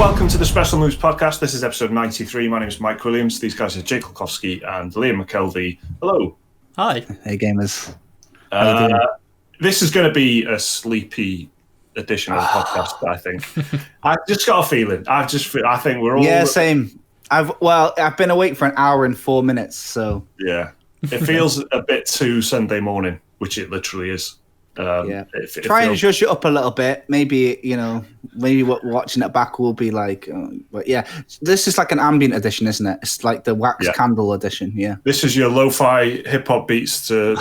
welcome to the Special Moves podcast. This is episode 93. My name is Mike Williams. These guys are Jake Kulkowski and Liam McKelvey. Hello. Hi. Hey, gamers. This is going to be a sleepy edition of the podcast, I think. I've just got a feeling. I think we're all... Yeah, same. I've been awake for an hour and 4 minutes, so... Yeah. It feels a bit too Sunday morning, which it literally is. Try and zhuzh it up a little bit. Maybe watching it back will be like, but yeah, this is like an ambient edition, isn't it? It's like the wax candle edition. Yeah, this is your lo-fi hip hop beats to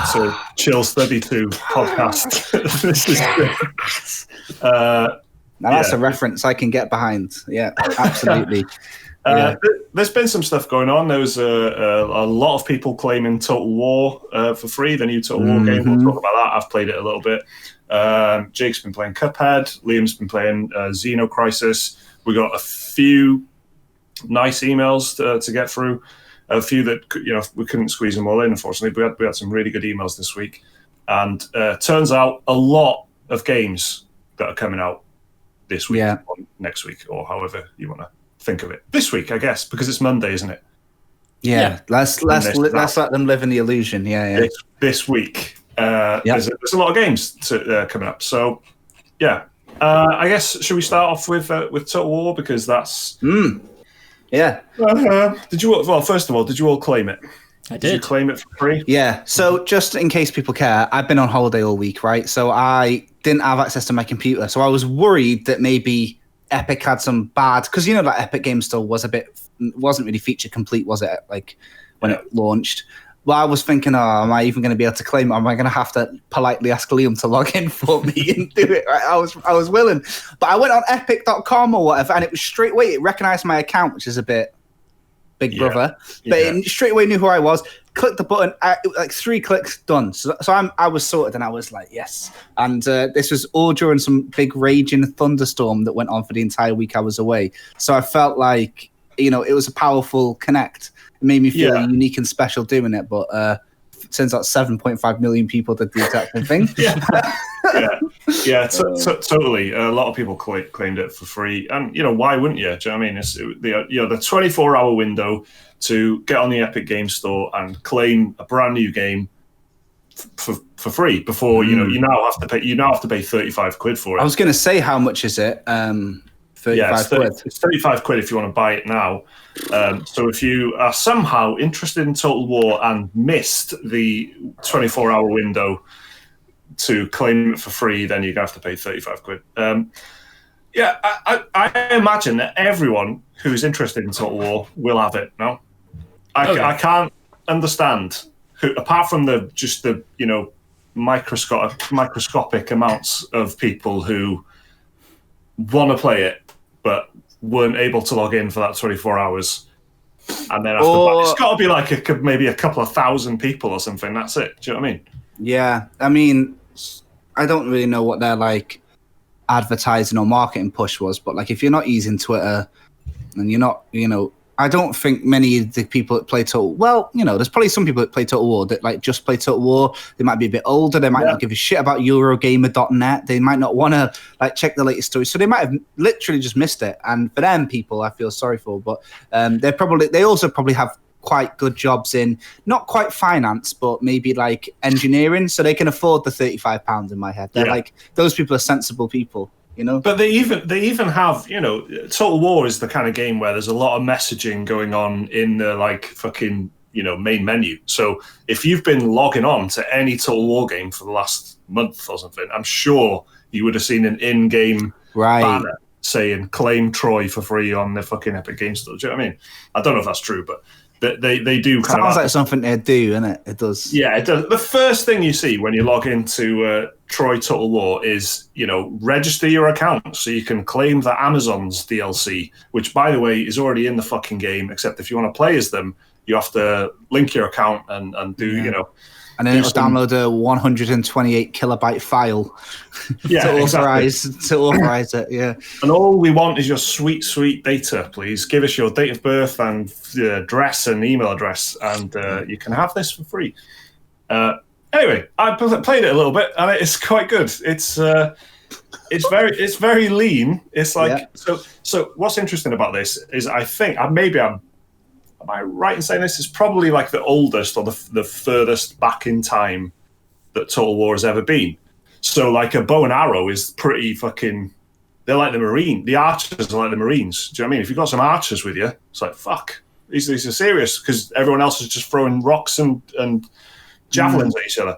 chill study to podcast. This is now that's a reference I can get behind. Yeah, absolutely. There's been some stuff going on. There was a lot of people claiming Total War for free, the new Total War game. We'll talk about that. I've played it a little bit. Jake's been playing Cuphead. Liam's been playing Xeno Crisis. We got a few nice emails to get through. A few that we couldn't squeeze them all in, unfortunately. But we had some really good emails this week. And turns out a lot of games that are coming out this week or next week, or however you want to think of it. This week, I guess, because it's Monday, isn't it? Yeah. Let's let them live in the illusion. Yeah. This week, there's a lot of games coming up. So, yeah. I guess should we start off with Total War, because that's yeah. First of all, did you all claim it? I did. Did you claim it for free? Yeah. So just in case people care, I've been on holiday all week, right? So I didn't have access to my computer. So I was worried that maybe Epic had some bad, because that Epic Game Store wasn't really feature complete, was it? Like when it launched. Well, I was thinking, am I even going to be able to claim it? Am I going to have to politely ask Liam to log in for me and do it? Right? I was willing, but I went on epic.com or whatever, and it was straight away. It recognized my account, which is a bit Big Brother, but it straight away knew who I was. Clicked the button, like 3 clicks, done. So I was sorted, and I was like, yes. And this was all during some big raging thunderstorm that went on for the entire week I was away. So I felt like, it was a powerful connect. It made me feel unique and special doing it. But turns out 7.5 million people did the exact same thing. Totally. A lot of people claimed it for free, and why wouldn't you? Do you know what I mean? It's the 24-hour window to get on the Epic Game Store and claim a brand new game for free before you now have to pay. You now have to pay 35 quid for it. I was going to say, how much is it? 35 quid. It's 35 quid if you want to buy it now. So if you are somehow interested in Total War and missed the 24-hour window to claim it for free, then you're going to have to pay 35 quid. I imagine that everyone who's interested in Total War will have it. No, I can't understand who, apart from the microscopic amounts of people who want to play it but weren't able to log in for that 24 hours. And then it's got to be like maybe a couple of thousand people or something. That's it. Do you know what I mean? Yeah. I mean, I don't really know what their like advertising or marketing push was, but like if you're not using Twitter and you're not, I don't think many of the people that play Total there's probably some people that play Total War that like just play Total War. They might be a bit older. They might not give a shit about Eurogamer.net. They might not want to like check the latest stories. So they might have literally just missed it. And for them people, I feel sorry for. But they also probably have quite good jobs in not quite finance, but maybe like engineering. So they can afford the £35 in my head. They're like, those people are sensible people. But they even have, Total War is the kind of game where there's a lot of messaging going on in the like fucking, main menu. So if you've been logging on to any Total War game for the last month or something, I'm sure you would have seen an in-game banner saying claim Troy for free on the fucking Epic Game Store. Do you know what I mean? I don't know if that's true, but they do kind of... Sounds like something they do, isn't it? It does. Yeah, it does. The first thing you see when you log into Troy Total War is, register your account so you can claim the Amazon's DLC, which, by the way, is already in the fucking game, except if you want to play as them, you have to link your account and do, And then it'll download a 128 kilobyte file to authorize it. Yeah. And all we want is your sweet, sweet data, please. Give us your date of birth and address and email address, and you can have this for free. Anyway, I played it a little bit, and it's quite good. It's it's very lean. It's like so. What's interesting about this is I think am I right in saying this is probably like the oldest or the furthest back in time that Total War has ever been. So like a bow and arrow is pretty fucking. They're like the archers are like the Marines. Do you know what I mean? If you've got some archers with you, it's like fuck. These are serious because everyone else is just throwing rocks and javelins at each other.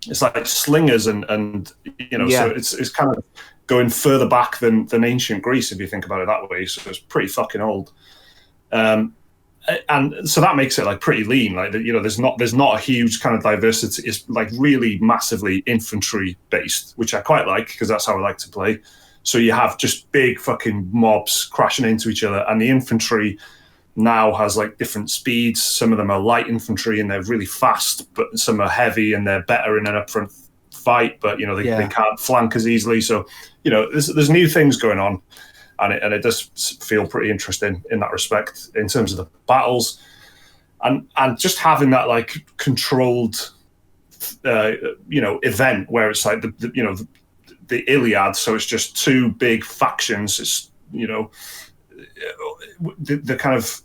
It's like slingers and so it's kind of going further back than ancient Greece if you think about it that way. So it's pretty fucking old, and so that makes it like pretty lean. Like there's not a huge kind of diversity. It's like really massively infantry based, which I quite like because that's how I like to play. So you have just big fucking mobs crashing into each other, and the infantry now has like different speeds. Some of them are light infantry and they're really fast, but some are heavy and they're better in an upfront fight, but they can't flank as easily. So there's new things going on, and it does feel pretty interesting in that respect in terms of the battles and just having that like controlled event where it's like the Iliad, so it's just two big factions. It's the kind of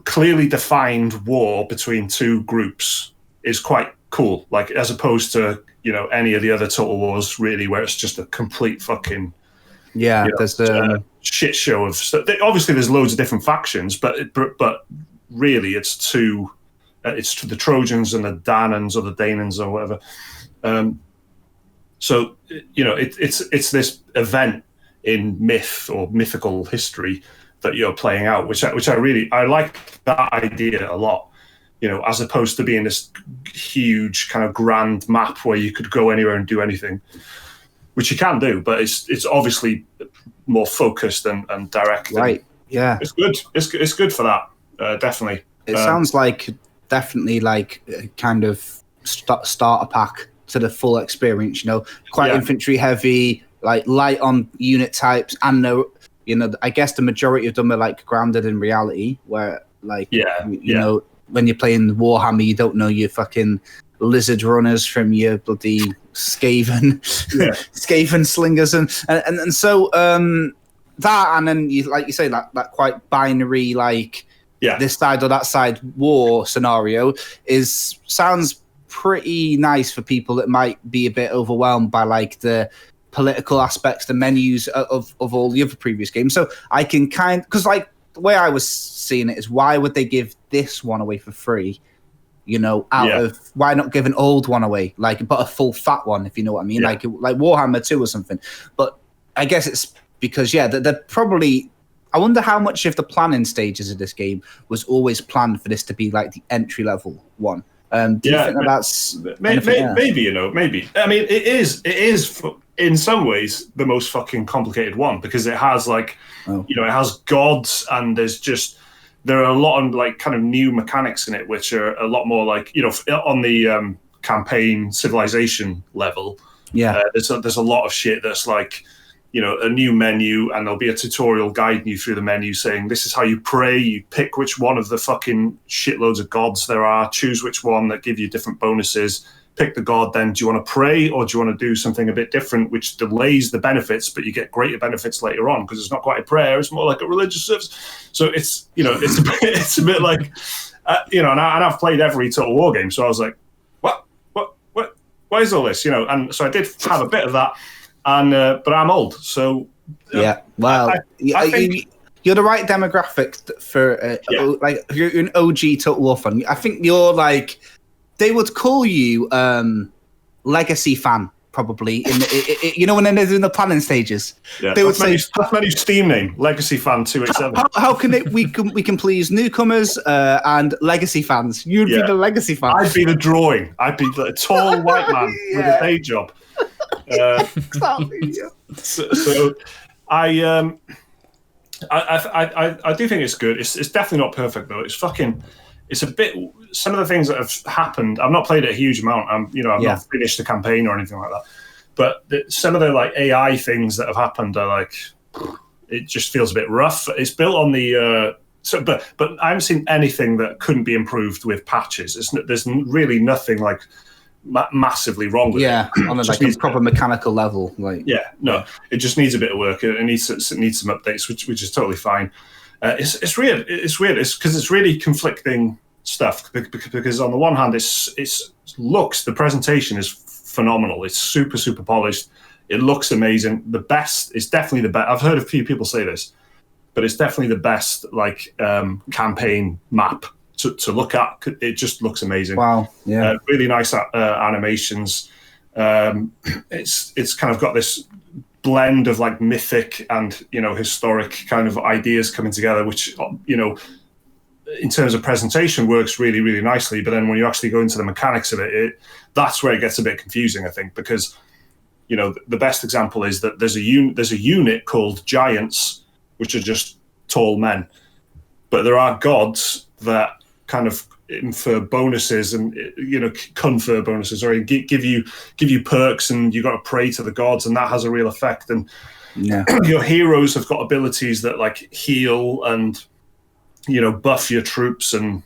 clearly defined war between two groups is quite cool, like as opposed to any of the other Total Wars really, where it's just a complete fucking there's the shit show of stuff. Obviously there's loads of different factions, but really it's the Trojans and the Danans or the Danans or whatever. So it's this event in myth or mythical history that you're playing out, which I like that idea a lot, as opposed to being this huge kind of grand map where you could go anywhere and do anything, which you can do, but it's obviously more focused and direct. Right. Yeah. It's good. It's good for that. Definitely. It sounds like definitely like a kind of starter pack to the full experience, quite infantry heavy, like light on unit types, and I guess the majority of them are like grounded in reality, where like when you're playing Warhammer, you don't know your fucking lizard runners from your bloody Skaven slingers and so that, and then you like you say that quite binary this side or that side war scenario sounds pretty nice for people that might be a bit overwhelmed by like the political aspects, the menus of all the other previous games. So I can because like the way I was seeing it is, why would they give this one away for free? Of why not give an old one away, but a full fat one, if you know what I mean, like Warhammer 2 or something. But I guess it's because they're probably. I wonder how much of the planning stages of this game was always planned for this to be like the entry level one. Do you think that's maybe maybe? I mean, it is in some ways the most fucking complicated one because it has it has gods, and there are a lot of like kind of new mechanics in it which are a lot more like on the campaign civilization level. There's a lot of shit that's like a new menu, and there'll be a tutorial guiding you through the menu saying this is how you pray. You pick which one of the fucking shitloads of gods there are, choose which one that give you different bonuses, pick the god. Then do you want to pray or do you want to do something a bit different which delays the benefits but you get greater benefits later on, because it's not quite a prayer, it's more like a religious service. So it's it's a bit like and I've played every Total War game, so I was like what is all this, and so I did have a bit of that. And but I'm old, so well, I think you're the right demographic for like if you're an OG Total War fan. I think you're like, they would call you legacy fan probably in when they're doing the planning stages. They would say that's my new Steam name, Legacy Fan 287. How can we can please newcomers and legacy fans? You'd be the legacy fan. I'd be the drawing. I'd be the tall white man with a day job. So I do think it's good. It's definitely not perfect though. It's a bit. Some of the things that have happened, I've not played it a huge amount. I've not finished the campaign or anything like that. But some of the like AI things that have happened are like, it just feels a bit rough. It's built on the but I haven't seen anything that couldn't be improved with patches. There's really nothing like massively wrong with it. On a proper mechanical level. It just needs a bit of work. It needs some updates, which is totally fine. It's weird. It's because it's really conflicting stuff. Because on the one hand, the presentation is phenomenal. It's super, super polished. It looks amazing. It's definitely the best. I've heard a few people say this, but it's definitely the best campaign map to look at. It just looks amazing. Wow. Yeah. Really nice animations. It's kind of got this blend of like mythic and historic kind of ideas coming together, which in terms of presentation works really, really nicely. But then when you actually go into the mechanics of it, that's where it gets a bit confusing, I think, because the best example is that there's a unit called giants, which are just tall men, but there are gods that kind of infer bonuses and confer bonuses, or give you perks, and you got to pray to the gods, and that has a real effect. And your heroes have got abilities that like heal and buff your troops and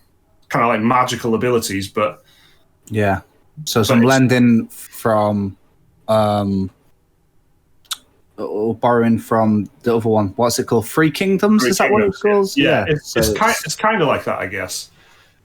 kind of like magical abilities. But some blending from borrowing from the other one. What's it called? Three Kingdoms? Is that what it's called? Yeah. It's kind of like that, I guess.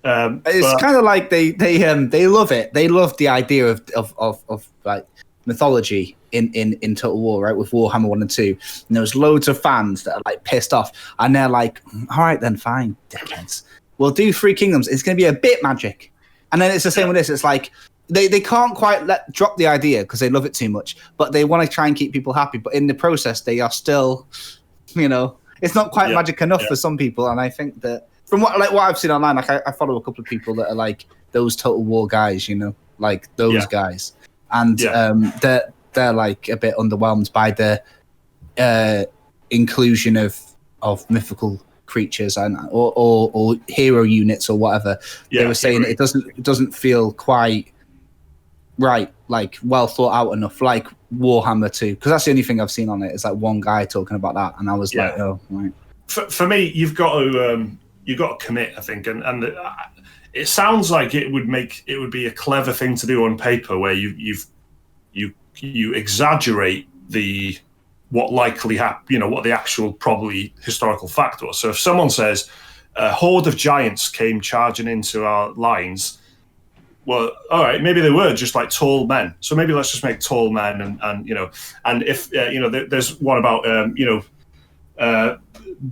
It's kind of like they love it. They love the idea of like mythology in Total War, right? With Warhammer 1 and 2. And there's loads of fans that are like pissed off, and they're like, all right then, fine, dickheads. We'll do Three Kingdoms. It's going to be a bit magic. And then it's the same with this. It's like they can't quite drop the idea because they love it too much, but they want to try and keep people happy. But in the process, they are still, it's not quite magic enough for some people. And I think that from what I've seen online, like I follow a couple of people that are like those Total War guys, like those guys, and they're like a bit underwhelmed by the inclusion of mythical creatures and or hero units or whatever. They were saying it doesn't feel quite right, like well thought out enough, like Warhammer 2, because that's the only thing I've seen on it is like one guy talking about that, and I was like, oh, right. For me, you've got to commit, I think, and it sounds like it would be a clever thing to do on paper, where you exaggerate what likely happened, what the actual probably historical fact was. So if someone says a horde of giants came charging into our lines, well, all right, maybe they were just like tall men. So maybe let's just make tall men, and if there's one about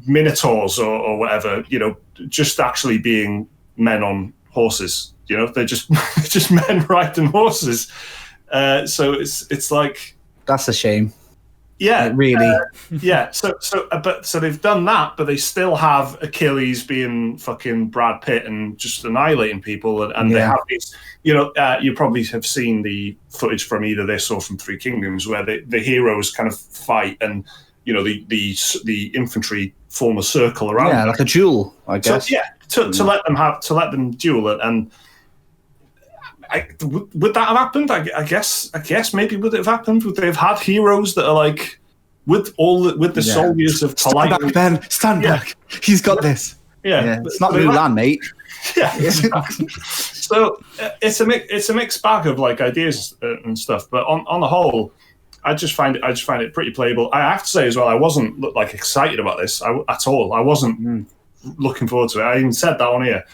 minotaurs or whatever, just actually being men on horses. They're just men riding horses. So it's like, that's a shame. Yeah, like, really. So they've done that, but they still have Achilles being fucking Brad Pitt and just annihilating people, and they have these. You probably have seen the footage from either this or from Three Kingdoms, where the heroes kind of fight, and the infantry form a circle around. Yeah, like a duel, I guess. So, to let them duel it, and would that have happened? I guess maybe would it have happened? Would they have had heroes that are like with the soldiers of Stand back, Ben. Stand back. He's got this. Yeah. It's not Mulan, mate. Yeah. So it's a mixed bag of like ideas and stuff, but on the whole, I just find it pretty playable. I have to say as well, I wasn't like excited about this at all. I wasn't looking forward to it. I even said that on here,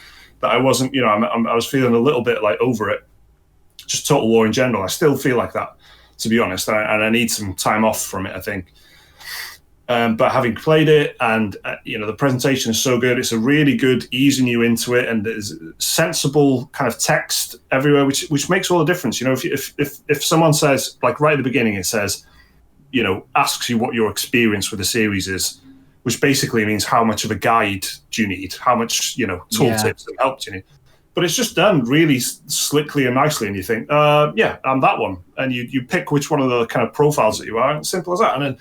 that I wasn't. I was feeling a little bit like over it. Just Total War in general. I still feel like that, to be honest, and I need some time off from it, I think. But having played it, and the presentation is so good, it's a really good easing you into it, and there's sensible kind of text everywhere, which makes all the difference. If someone says, like right at the beginning, it says, asks you what your experience with the series is, which basically means how much of a guide do you need, how much tooltips and help do you need. But it's just done really slickly and nicely, and you think, I'm that one, and you pick which one of the kind of profiles that you are, and simple as that. And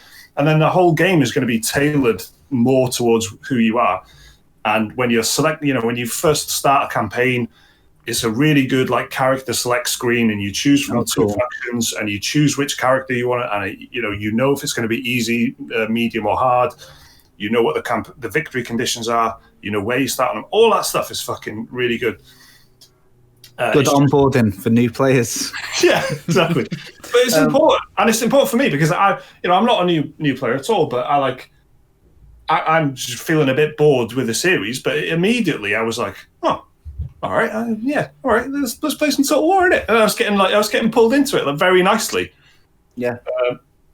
then the whole game is going to be tailored more towards who you are. And when you're when you first start a campaign, it's a really good like character select screen, and you choose from two factions, and you choose which character you want, and if it's going to be easy, medium, or hard. You know what the victory conditions are. You know where you start on them. All that stuff is fucking really good. Good onboarding for new players. Yeah, exactly. But it's important, and it's important for me because I'm not a new player at all, but I'm just feeling a bit bored with the series. But immediately I was like, oh, all right, all right, let's play some Total War in it, and I was getting pulled into it very nicely. Yeah.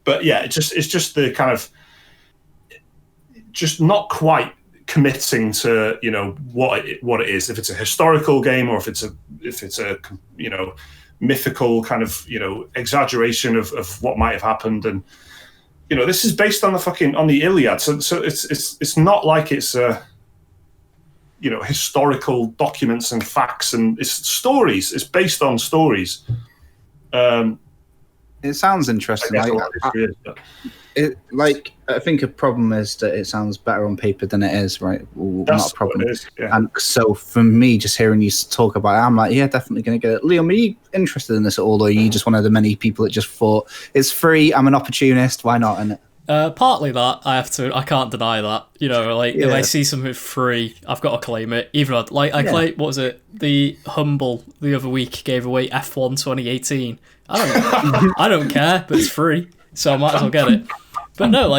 But yeah, it's just the kind of just not quite committing to what it is, if it's a historical game or if it's a mythical kind of exaggeration of what might have happened. And this is based on the Iliad, so it's not like it's historical documents and facts, and it's stories. It's based on stories. It sounds interesting. I think a problem is that it sounds better on paper than it is, right? That's not a problem. What it is, yeah. And so for me, just hearing you talk about it, I'm like, yeah, definitely going to get it. Liam, are you interested in this at all, or are you just one of the many people that just thought it's free? I'm an opportunist. Why not? And partly that I can't deny that. If I see something free, I've got to claim it. Even though, claimed, what was it? The Humble the other week gave away F1 2018. I don't care, but it's free, so I might as well get it. But no,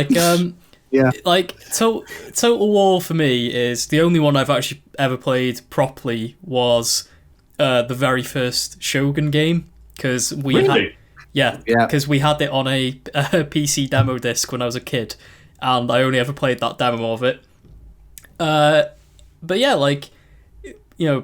Total War for me is the only one I've actually ever played properly was the very first Shogun game, because we had it on a PC demo disc when I was a kid, and I only ever played that demo of it. But yeah,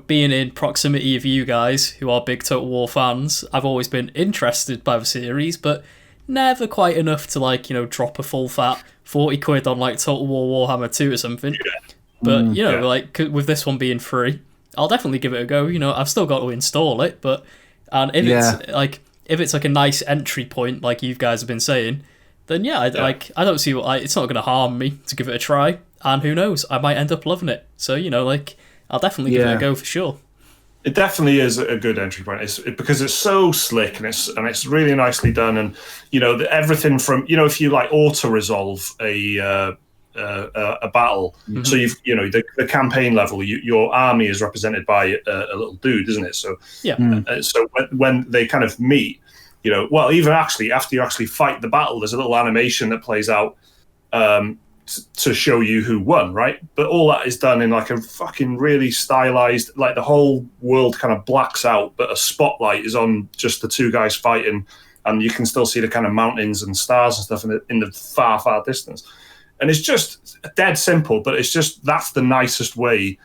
being in proximity of you guys who are big Total War fans, I've always been interested by the series, but never quite enough to drop a full fat 40 quid on Total War Warhammer 2 or something. But with this one being free, I'll definitely give it a go. I've still got to install it, but if it's a nice entry point like you guys have been saying, then I don't see it's not going to harm me to give it a try, and who knows, I might end up loving it. So I'll definitely give it a go for sure. It definitely is a good entry point. Because it's so slick and it's really nicely done, and everything from if you auto resolve a battle. Mm-hmm. So you've the campaign level, your army is represented by a little dude, isn't it? So so when they kind of meet, even actually after you actually fight the battle, there's a little animation that plays out. To show you who won, right? But all that is done in a fucking really stylized, the whole world kind of blacks out, but a spotlight is on just the two guys fighting, and you can still see the kind of mountains and stars and stuff in the far, far distance. And it's just dead simple, but it's just that's the nicest way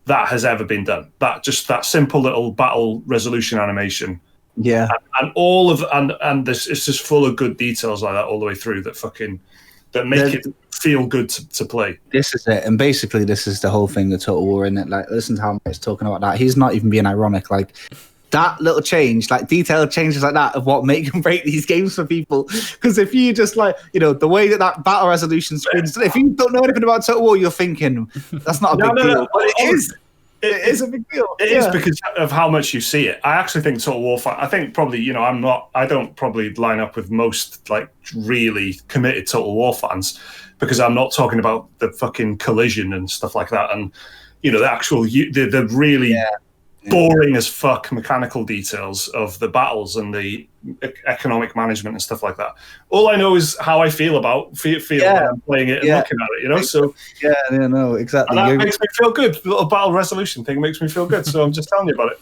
that has ever been done. That simple little battle resolution animation. Yeah. And all of and this it's just full of good details like that all the way through that make it feel good to play. This is it, and basically this is the whole thing, the Total War, isn't it? Listen to how Mike's talking about that. He's not even being ironic. That little change, detailed changes like that, of what make and break these games for people. Because if you just the way that battle resolution screen, if you don't know anything about Total War, you're thinking that's not a big deal, but it is. It is a big deal. It is because of how much you see it. I actually think Total War. I think probably I don't probably line up with most really committed Total War fans, because I'm not talking about the fucking collision and stuff like that, and the actual the really boring as fuck mechanical details of the battles and the economic management and stuff like that. All I know is how I feel when I'm playing it and looking at it, so exactly. And that makes me feel good. The little battle resolution thing makes me feel good, so I'm just telling you about it.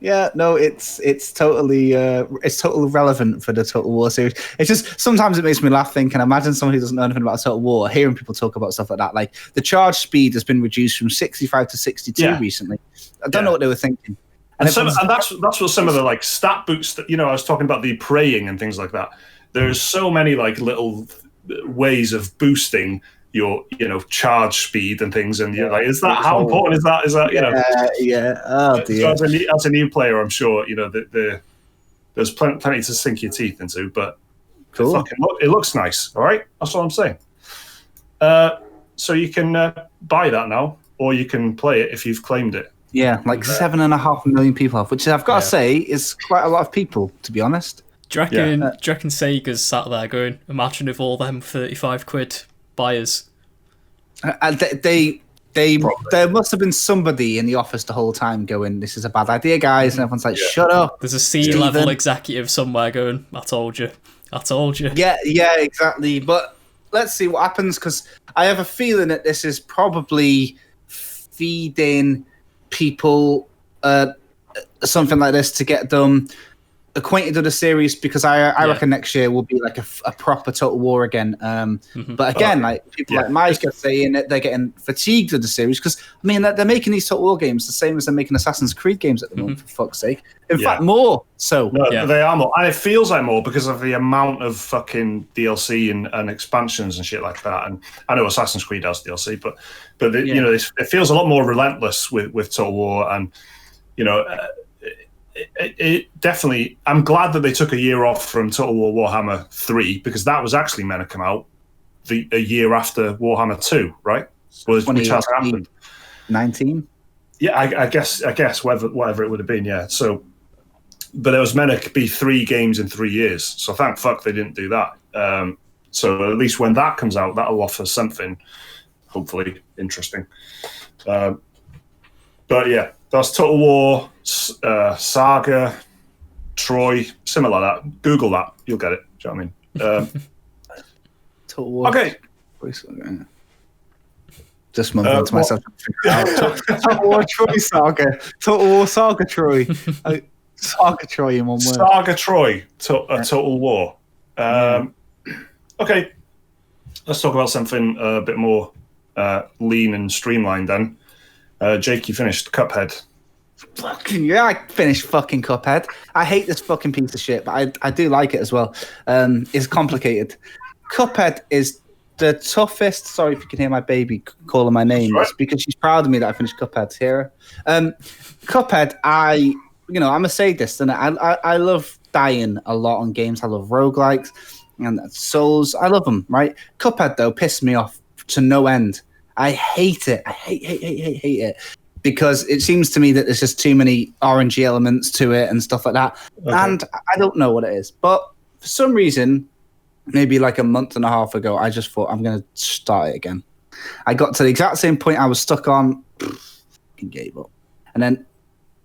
Yeah, no, it's totally relevant for the Total War series. It's just sometimes it makes me laugh thinking, imagine someone who doesn't know anything about Total War hearing people talk about stuff like that. The charge speed has been reduced from 65 to 62 recently. I don't know what they were thinking. And that's what some of the stat boosts that I was talking about, the praying and things like that. There's so many little ways of boosting your charge speed and things, and is that how important is that? Oh dear. So as a new player, I'm sure there's plenty to sink your teeth into, but cool. It looks nice. All right, that's what I'm saying. So you can buy that now, or you can play it if you've claimed it. Yeah, 7.5 million people have, which I've got to say is quite a lot of people, to be honest. Do you reckon Sega's sat there going, imagine if all them 35 quid buyers? There must have been somebody in the office the whole time going, "This is a bad idea, guys," and everyone's like, "Shut up." There's a C-level executive somewhere going, "I told you. I told you." Yeah, exactly. But let's see what happens, because I have a feeling that this is probably feeding people something like this to get them acquainted with the series, because I reckon next year will be like a proper Total War again. But again, like people like Mike are saying that they're getting fatigued with the series, because I mean they're making these Total War games the same as they're making Assassin's Creed games at the moment, for fuck's sake. In fact, more so. No, they are more, and it feels like more because of the amount of fucking DLC and expansions and shit like that. And I know Assassin's Creed has DLC, but you know, it feels a lot more relentless with Total War, and you know. It definitely. I'm glad that they took a year off from Total War Warhammer 3, because that was actually meant to come out a year after Warhammer 2, right? Which has happened. 19. Yeah, I guess whatever it would have been. Yeah. So, but it was meant to be 3 games in 3 years. So thank fuck they didn't do that. So at least when that comes out, that'll offer something, hopefully interesting. But yeah. That's Total War, Saga, Troy, similar like that. Google that, you'll get it. Do you know what I mean? Total War. Okay. Just move on to myself. Total War Troy Saga. Total War Saga Troy. Saga Troy in one word. Saga Troy. Total War. Okay. Let's talk about something a bit more lean and streamlined then. Jake, you finished Cuphead. Fucking yeah, I finished fucking Cuphead. I hate this fucking piece of shit, but I do like it as well. It's complicated. Cuphead is the toughest. Sorry if you can hear my baby calling my name. It's because she's proud of me that I finished Cuphead. Here, Cuphead. I'm a sadist, and I love dying a lot on games. I love roguelikes and Souls. I love them. Right. Cuphead though pissed me off to no end. I hate it. I hate it. Because it seems to me that there's just too many RNG elements to it and stuff like that. Okay. And I don't know what it is. But for some reason, maybe like a month and a half ago, I just thought I'm going to start it again. I got to the exact same point I was stuck on, and gave up. And then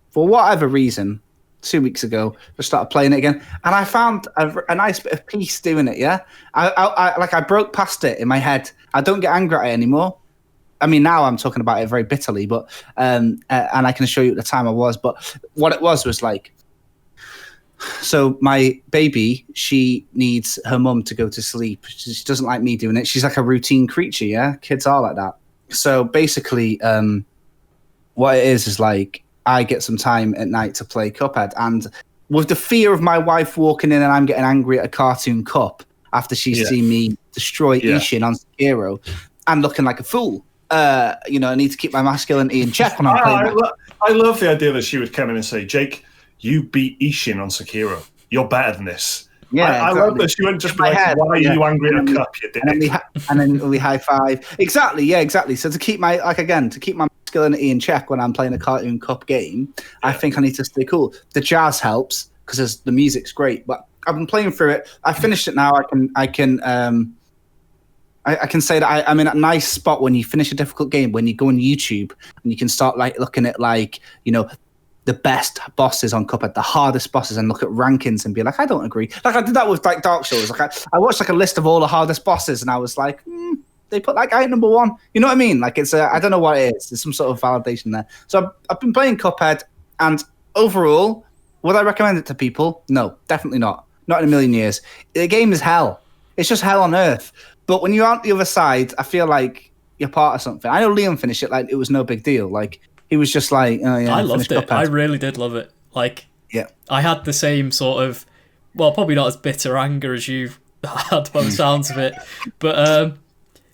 for whatever reason, 2 weeks ago, I started playing it again. And I found a nice bit of peace doing it, yeah? I broke past it in my head. I don't get angry at it anymore. I mean, now I'm talking about it very bitterly, but and I can assure you at the time I was. But what it was like, so my baby, she needs her mum to go to sleep. She doesn't like me doing it. She's like a routine creature, yeah? Kids are like that. So basically, what it is like, I get some time at night to play Cuphead. And with the fear of my wife walking in and I'm getting angry at a cartoon cup after she's seen me destroy Ishin on Sekiro and looking like a fool. I need to keep my masculinity in check when I'm playing. I love the idea that she would come in and say, "Jake, you beat Ishin on Sekiro. You're better than this." Yeah, I love that she wouldn't just be like, "Why are you angry at a cup, you dick?" And then we high five. Exactly, yeah, exactly. So to keep my masculinity in check when I'm playing a cartoon cup game, I think I need to stay cool. The jazz helps because the music's great. But I've been playing through it. I finished it now. I can say that I'm in a nice spot when you finish a difficult game, when you go on YouTube and you can start like looking at the best bosses on Cuphead, the hardest bosses, and look at rankings and be like, I don't agree. Like I did that with like Dark Souls. Like I watched like a list of all the hardest bosses and I was like, they put that guy at number 1. You know what I mean? Like it's I don't know what it is. There's some sort of validation there. So I've been playing Cuphead, and overall, would I recommend it to people? No, definitely not. Not in a million years. The game is hell. It's just hell on earth. But when you're on the other side, I feel like you're part of something. I know Liam finished it like it was no big deal. Like he was just like, oh yeah, I loved it. Cuphead. I really did love it. Like, yeah, I had the same sort of, well, probably not as bitter anger as you've had by the sounds of it, but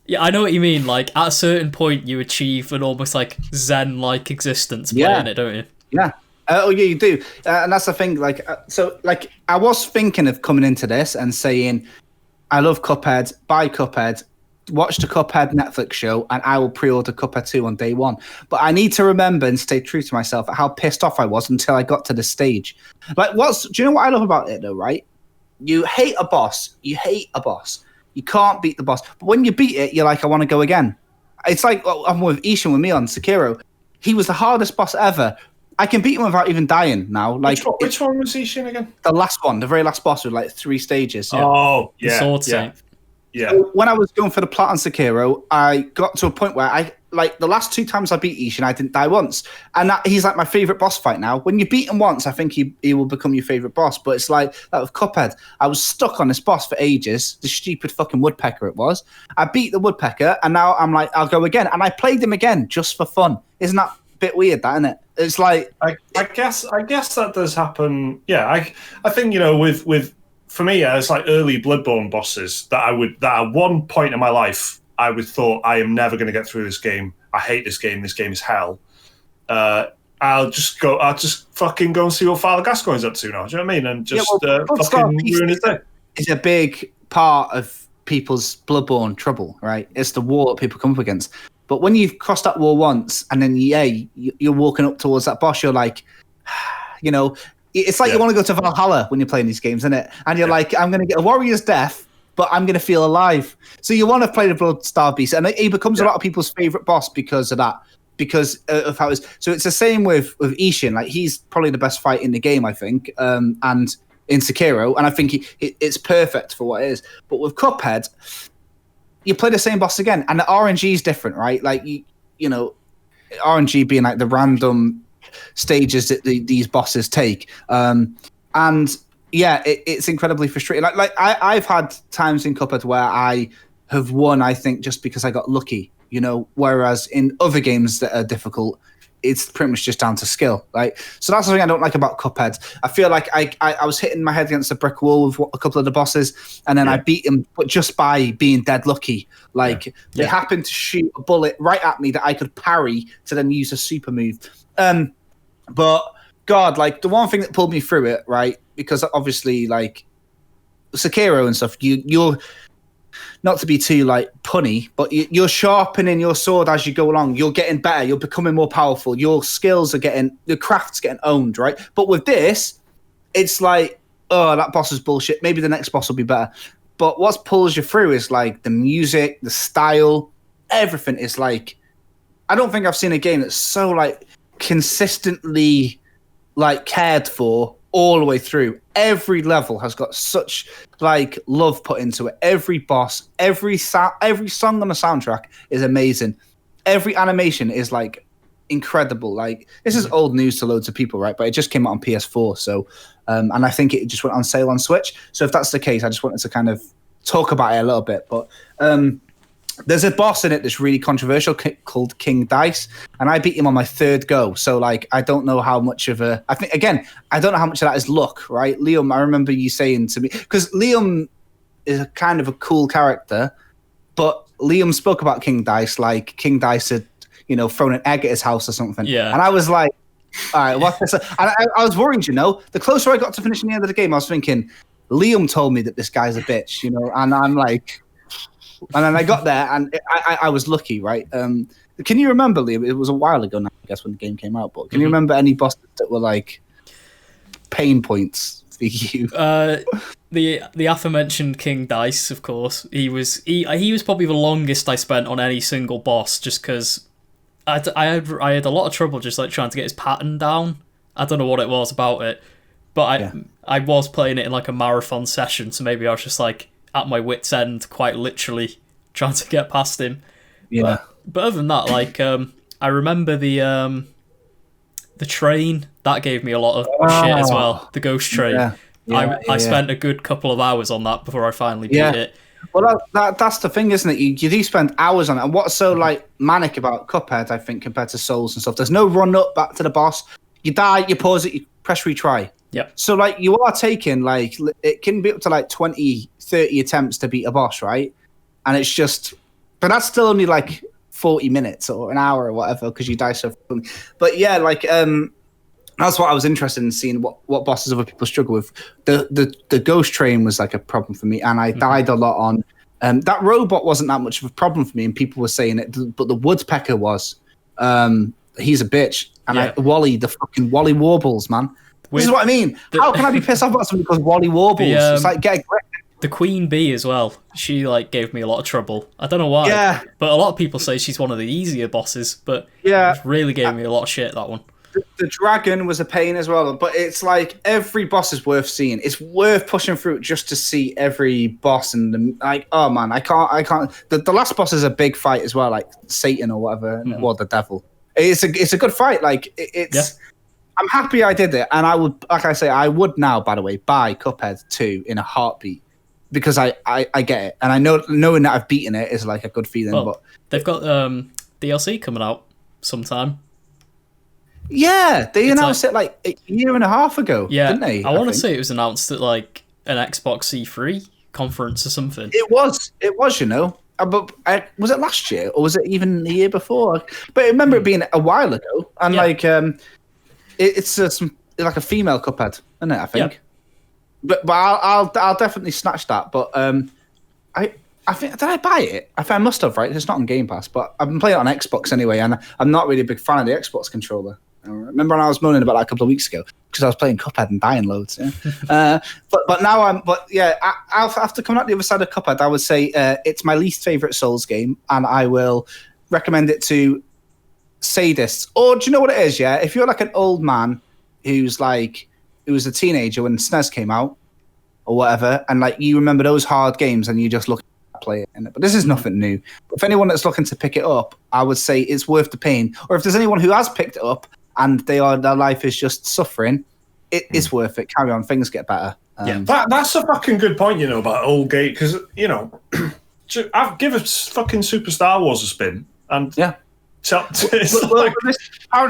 yeah, I know what you mean. Like at a certain point, you achieve an almost like Zen-like existence playing it, don't you? Yeah. Oh yeah, you do. And that's the thing. Like, so like I was thinking of coming into this and saying, I love Cuphead, buy Cuphead, watch the Cuphead Netflix show, and I will pre-order Cuphead 2 on day 1. But I need to remember and stay true to myself at how pissed off I was until I got to the stage. Like, do you know what I love about it though, right? You hate a boss. You can't beat the boss. But when you beat it, you're like, I want to go again. It's like I'm with Ishan with me on Sekiro. He was the hardest boss ever. I can beat him without even dying now. Like which one was Ishin again? The last one, the very last boss with like 3 stages. Oh, The sword saint. Yeah. So when I was going for the plat on Sekiro, I got to a point where I like the last 2 times I beat Ishin, I didn't die once, and he's like my favorite boss fight now. When you beat him once, I think he will become your favorite boss. But it's like that with Cuphead. I was stuck on this boss for ages. The stupid fucking woodpecker it was. I beat the woodpecker, and now I'm like, I'll go again, and I played him again just for fun. Isn't that a bit weird, that, isn't it? It's like I guess that does happen. Yeah, I think with for me, it's like early Bloodborne bosses that at one point in my life I would thought I am never going to get through this game. I hate this game. This game is hell. I'll just fucking go and see what Father Gascoigne's up to now. Do you know what I mean? And just fucking ruin his day. It's a big part of people's Bloodborne trouble, right? It's the war that people come up against. But when you've crossed that wall once, and then you're walking up towards that boss, you're like, it's like you want to go to Valhalla when you're playing these games, isn't it? And you're like, I'm going to get a warrior's death, but I'm going to feel alive. So you want to play the Blood-Starved Beast, and he becomes a lot of people's favorite boss because of that, because of how it's. So it's the same with Ishin. Like he's probably the best fight in the game, I think, and in Sekiro, and I think it's perfect for what it is. But with Cuphead, you play the same boss again, and the RNG is different, right? Like RNG being like the random stages that these bosses take, and it's incredibly frustrating. Like I've had times in Cuphead where I have won, I think, just because I got lucky, whereas in other games that are difficult, it's pretty much just down to skill, right? So that's something I don't like about Cuphead. I feel like I was hitting my head against a brick wall with a couple of the bosses, and then I beat them, but just by being dead lucky. Like they happened to shoot a bullet right at me that I could parry to then use a super move. But God, like the one thing that pulled me through it, right? Because obviously, like Sekiro and stuff, you're not to be too like punny, but you're sharpening your sword as you go along. You're getting better. You're becoming more powerful. Your skills are your craft's getting owned, right? But with this, it's like, oh, that boss is bullshit. Maybe the next boss will be better. But what pulls you through is like the music, the style, everything is like. I don't think I've seen a game that's so like consistently like cared for all the way through. Every level has got such like love put into it. Every boss, every song on the soundtrack is amazing. Every animation is like incredible. Like this is old news to loads of people, right? But it just came out on PS4, so and I think it just went on sale on Switch. So if that's the case, I just wanted to kind of talk about it a little bit. But there's a boss in it that's really controversial called King Dice, and I beat him on my 3rd go. So, like, I don't know how much of I don't know how much of that is luck, right? Liam, I remember you saying to me, because Liam is a kind of a cool character, but Liam spoke about King Dice like King Dice had, thrown an egg at his house or something. Yeah. And I was like, all right, what's this? And I was worried, the closer I got to finishing the end of the game, I was thinking, Liam told me that this guy's a bitch, and I'm like, and then I got there, and I was lucky, right? Can you remember, Liam? It was a while ago now, I guess, when the game came out. But can you remember any bosses that were like pain points for you? The aforementioned King Dice, of course. He was probably the longest I spent on any single boss, just because I had a lot of trouble just like trying to get his pattern down. I don't know what it was about it, but I was playing it in like a marathon session, so maybe I was just like at my wit's end, quite literally, trying to get past him. Yeah. But other than that, like, I remember the train, that gave me a lot of shit as well. The ghost train. I spent a good couple of hours on that before I finally beat it. Well, that's the thing, isn't it? You do spend hours on it. And what's so like manic about Cuphead, I think, compared to Souls and stuff, there's no run up back to the boss. You die, you pause it, you press retry. Yeah. So like you are taking like, it can be up to like 20, 30 attempts to beat a boss, right? And it's just, but that's still only like 40 minutes or an hour or whatever, because you die so quickly. But yeah, like that's what I was interested in, seeing what bosses other people struggle with. The ghost train was like a problem for me, and I died a lot on that robot wasn't that much of a problem for me, and people were saying it, but the woodpecker was. He's a bitch, and the fucking Wally warbles, man. This is what I mean. How can I be pissed off about something because Wally warbles? It's like, get a grip. the Queen Bee as well. She like gave me a lot of trouble. I don't know why. Yeah. But a lot of people say she's one of the easier bosses. But Yeah. it really gave me a lot of shit, that one. The dragon was a pain as well, but it's like every boss is worth seeing. It's worth pushing through just to see every boss, and like, oh man, I can't. The last boss is a big fight as well, like Satan or whatever, or the devil. It's a good fight. Like it's. I'm happy I did it, and I would, like I say, I would now, by the way, buy Cuphead 2 in a heartbeat because I get it, and I know knowing that I've beaten it is like a good feeling. Well, but they've got DLC coming out sometime. Yeah, they announced it like a year and a half ago, didn't they? I want to say it was announced at like an Xbox C3 conference or something. It was, you know. But was it last year or was it even the year before? But I remember it being a while ago, and like it's like a female Cuphead, isn't it? I think. Yeah. But I'll definitely snatch that. But I think, did I buy it? I think I must have, right? It's not on Game Pass, but I've been playing it on Xbox anyway, and I'm not really a big fan of the Xbox controller. I remember when I was moaning about that a couple of weeks ago because I was playing Cuphead and dying loads. Yeah? But now I'll have to come out the other side of Cuphead. I would say it's my least favorite Souls game, and I will recommend it to sadists. Or do you know what it is? Yeah, if you're like an old man who was a teenager when SNES came out or whatever, and like you remember those hard games, and you just look at play it in it. But this is nothing new. But if anyone that's looking to pick it up, I would say it's worth the pain. Or if there's anyone who has picked it up and their life is just suffering, it is worth it. Carry on, things get better. That's a fucking good point, you know, about old gate, because, you know, I've given fucking Super Star Wars a spin, and apparently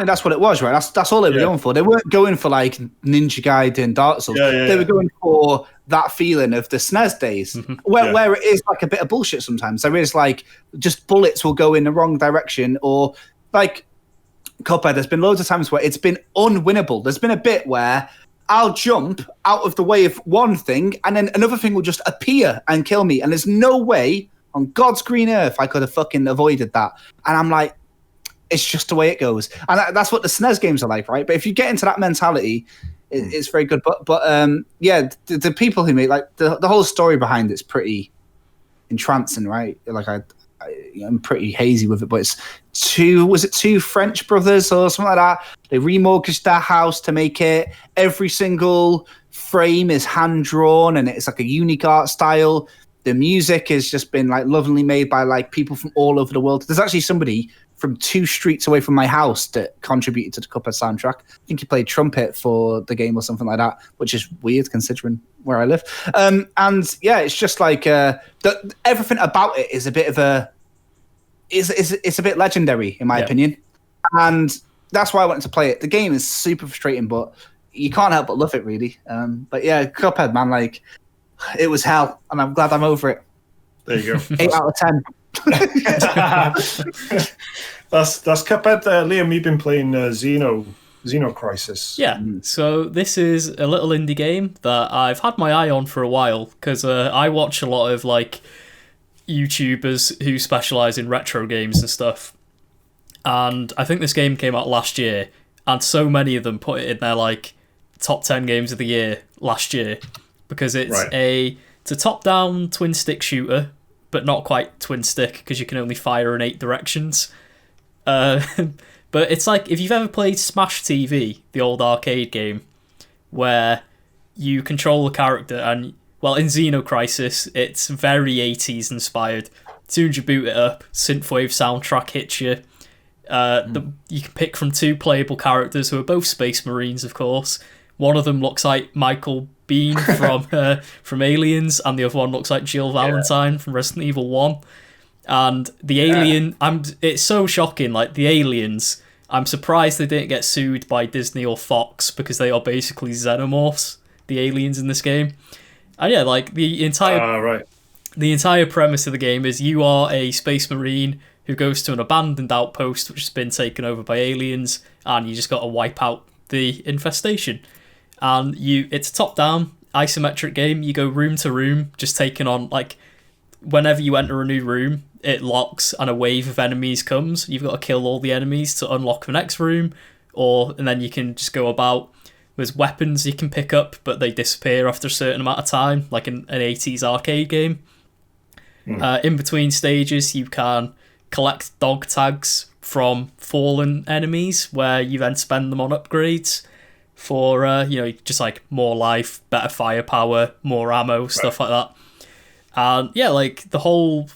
that's what it was, right? That's all they were going for. They weren't going for like Ninja Gaiden, Dark Souls. They were going for that feeling of the SNES days, where it is like a bit of bullshit sometimes. There is like just bullets will go in the wrong direction, or like Cuphead, there's been loads of times where it's been unwinnable. There's been a bit where I'll jump out of the way of one thing and then another thing will just appear and kill me. And there's no way on God's green earth I could have fucking avoided that. And I'm like, it's just the way it goes. And that's what the SNES games are like, right? But if you get into that mentality, it's very good. But the people who make, like, the whole story behind it's pretty entrancing, right? Like, I'm pretty hazy with it, but it's two French brothers or something like that? They remortgaged their house to make it. Every single frame is hand drawn, and it's like a unique art style. The music has just been like lovingly made by like people from all over the world. There's actually somebody from 2 streets away from my house that contributed to the Cuphead soundtrack. I think he played trumpet for the game or something like that, which is weird considering where I live. And yeah, it's just like everything about it is a bit of it's a bit legendary in my opinion, and that's why I wanted to play it. The game is super frustrating, but you can't help but love it, really. But yeah, Cuphead, man, like it was hell, and I'm glad I'm over it. There you go. 8 out of 10. That's Cuphead. Liam, you've been playing Xeno Crisis. Yeah, so this is a little indie game that I've had my eye on for a while, because I watch a lot of like YouTubers who specialise in retro games and stuff. And I think this game came out last year, and so many of them put it in their like top 10 games of the year last year, because it's a top-down twin-stick shooter, but not quite twin-stick, because you can only fire in 8 directions. But it's like, if you've ever played Smash TV, the old arcade game, where you control a character, and, well, in Xeno Crisis, it's very 80s inspired. As soon as you boot it up, synthwave soundtrack hits you. You can pick from 2 playable characters who are both Space Marines, of course. One of them looks like Michael Biehn from Aliens, and the other one looks like Jill Valentine from Resident Evil 1. And the alien, it's so shocking, like the aliens, I'm surprised they didn't get sued by Disney or Fox, because they are basically xenomorphs, the aliens in this game. And yeah, like the entire premise of the game is you are a Space Marine who goes to an abandoned outpost which has been taken over by aliens, and you just got to wipe out the infestation. And it's a top-down isometric game. You go room to room, just taking on, like, whenever you enter a new room, it locks and a wave of enemies comes. You've got to kill all the enemies to unlock the next room, and then you can just go about There's weapons you can pick up, but they disappear after a certain amount of time, like in an 80s arcade game. In between stages, you can collect dog tags from fallen enemies, where you then spend them on upgrades for just like more life, better firepower, more ammo, stuff like that. And yeah, like the whole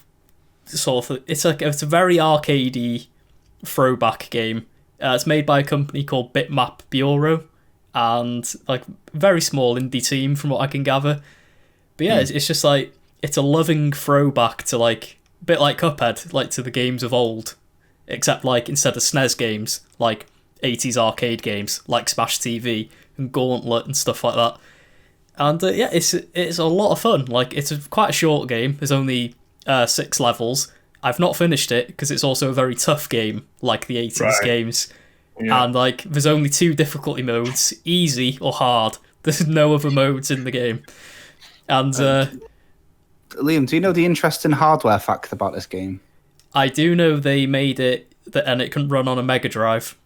sort of it's a very arcadey throwback game. It's made by a company called Bitmap Bureau, and like very small indie team from what I can gather. But yeah, it's just like it's a loving throwback to like a bit like Cuphead, like to the games of old, except like instead of SNES games, like 80s arcade games like Smash TV and Gauntlet and stuff like that. And yeah, it's a lot of fun. Like it's quite a short game. There's only 6 levels. I've not finished it because it's also a very tough game, like the 80s games. Yeah. And like there's only 2 difficulty modes, easy or hard. There's no other modes in the game. And Liam, do you know the interesting hardware fact about this game? I do know they made it and it can run on a Mega Drive.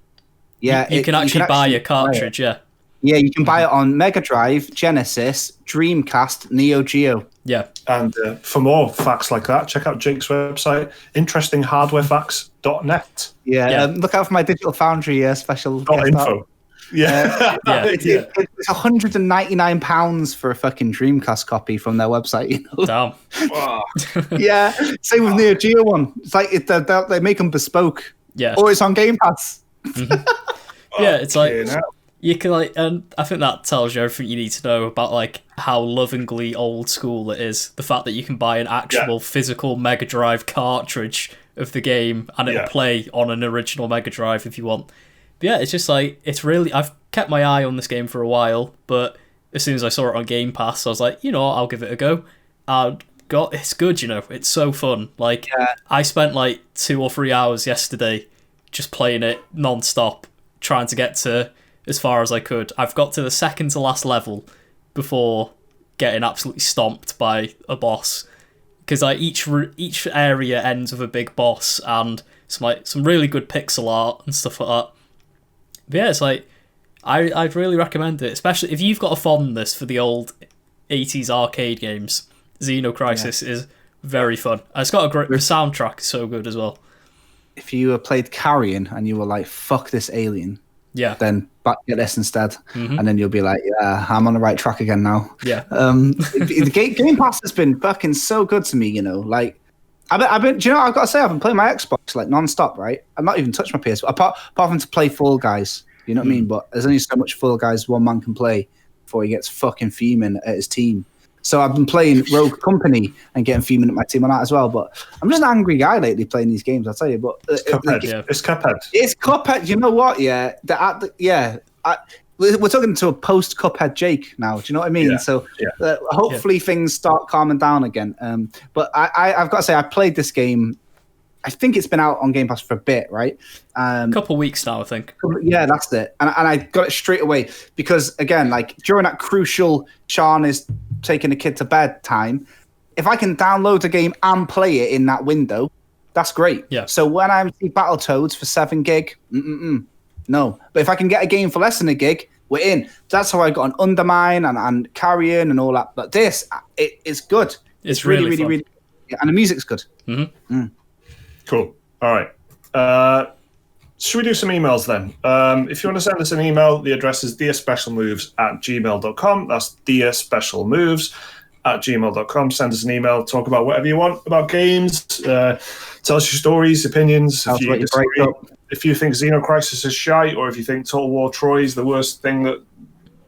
Yeah, you can actually buy a cartridge. Yeah. Yeah, you can buy it on Mega Drive, Genesis, Dreamcast, Neo Geo. Yeah. And for more facts like that, check out Jake's website, interestinghardwarefacts.net. Yeah. Look out for my Digital Foundry special. .info. Yeah. It's £199 for a fucking Dreamcast copy from their website. You know? Damn. Wow. Yeah. Same with Neo Geo one. It's like they make them bespoke. Yeah. Or it's on Game Pass. Mm-hmm. Yeah, it's like you can like, and I think that tells you everything you need to know about like how lovingly old school it is. The fact that you can buy an actual physical Mega Drive cartridge of the game and it'll play on an original Mega Drive if you want. But yeah, it's just like I've kept my eye on this game for a while, but as soon as I saw it on Game Pass, I was like, I'll give it a go. It's good, it's so fun. Like I spent like 2 or 3 hours yesterday just playing it non-stop, trying to get to as far as I could. I've got to the second to last level before getting absolutely stomped by a boss, because like each area ends with a big boss and some really good pixel art and stuff like that. But yeah, it's like I'd really recommend it, especially if you've got a fondness for the old 80s arcade games. Xeno Crisis is very fun. It's got the soundtrack is so good as well. If you played Carrion and you were like, fuck this alien, then get this instead. Mm-hmm. And then you'll be like, yeah, I'm on the right track again now. Yeah. The Game Pass has been fucking so good to me, like, I've been, do you know, I've got to say, I've been playing my Xbox like non-stop, right? I've not even touched my PS, apart from to play Fall Guys, you know what I mean? But there's only so much Fall Guys one man can play before he gets fucking fuming at his team. So I've been playing Rogue Company and getting fuming at my team on that as well. But I'm just an angry guy lately playing these games, I'll tell you. But it's Cuphead. It's Cuphead. It's Cuphead. You know what? Yeah. We're talking to a post-Cuphead Jake now. Do you know what I mean? Yeah. So hopefully things start calming down again. But I've got to say, I played this game. I think it's been out on Game Pass for a bit, right? A couple weeks now, I think. Yeah, that's it. And I got it straight away because, again, like during that crucial Sean is taking a kid to bed time, if I can download a game and play it in that window, that's great. Yeah. So when I'm seeing Battletoads for 7 gig, no. But if I can get a game for less than a gig, we're in. That's how I got an Undermine and Carrion and all that. But this, it's good. It's really, really good. Yeah, and the music's good. Mm-hmm. Cool. All right. Should we do some emails then? If you want to send us an email, the address is dearspecialmoves@gmail.com. That's dearspecialmoves@gmail.com. Send us an email. Talk about whatever you want about games. Tell us your stories, opinions. If you think Xeno Crisis is shite, or if you think Total War Troy is the worst thing that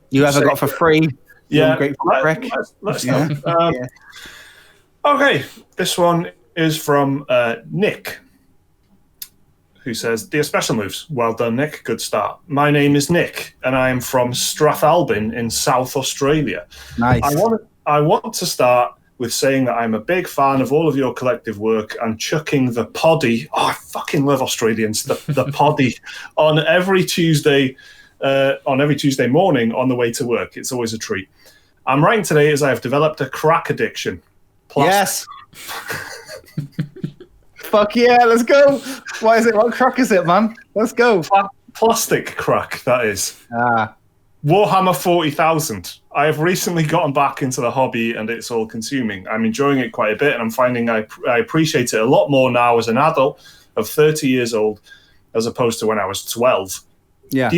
you ever got for free. Yeah. Let's know. Okay. This one is from Nick, who says, Dear Special Moves, well done, Nick, good start. My name is Nick, and I am from Strathalbyn in South Australia. Nice. I want to start with saying that I'm a big fan of all of your collective work and chucking the poddy, I fucking love Australians, the poddy, on every Tuesday morning on the way to work. It's always a treat. I'm writing today as I have developed a crack addiction. Yes. Fuck yeah, let's go. What is it? What crack is it, man? Let's go. Plastic crack, that is. Warhammer 40,000. I have recently gotten back into the hobby and it's all consuming. I'm enjoying it quite a bit and I'm finding I appreciate it a lot more now as an adult of 30 years old as opposed to when I was 12. Yeah.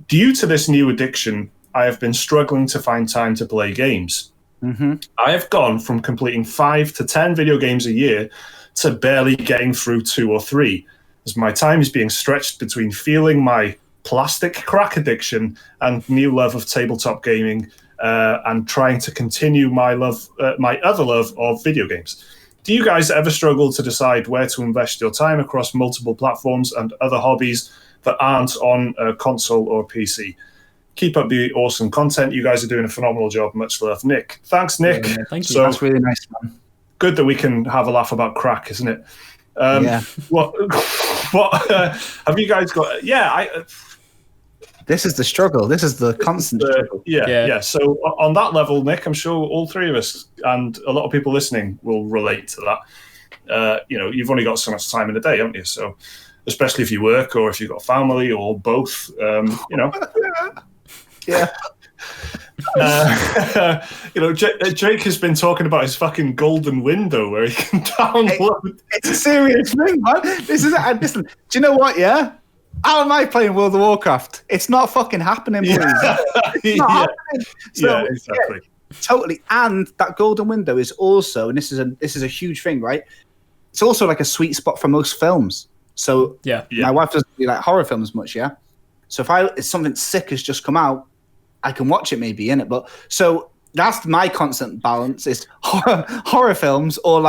Due to this new addiction, I have been struggling to find time to play games. Mm-hmm. I have gone from completing 5 to 10 video games a year to barely getting through 2 or 3, as my time is being stretched between feeling my plastic crack addiction and new love of tabletop gaming, and trying to continue my other love of video games. Do you guys ever struggle to decide where to invest your time across multiple platforms and other hobbies that aren't on a console or PC? Keep up the awesome content. You guys are doing a phenomenal job. Much love, Nick. Thanks, Nick. Yeah, thank you. So, that's really nice, man. Good that we can have a laugh about crack, isn't it? Yeah. What have you guys got? This is the struggle. This is the constant struggle. Yeah. So on that level, Nick, I'm sure all three of us and a lot of people listening will relate to that. You've only got so much time in a day, haven't you? So especially if you work or if you've got family or both, Yeah. Jake has been talking about his fucking golden window where he can download. It's a serious thing, man. Listen, do you know what, yeah? How am I playing World of Warcraft? It's not fucking happening, boys. It's not happening. So, exactly. Totally. And that golden window is also, and this is a huge thing, right? It's also like a sweet spot for most films. So my wife doesn't really like horror films much, yeah? So if something sick has just come out, I can watch it maybe, innit? But so that's my constant balance is horror films or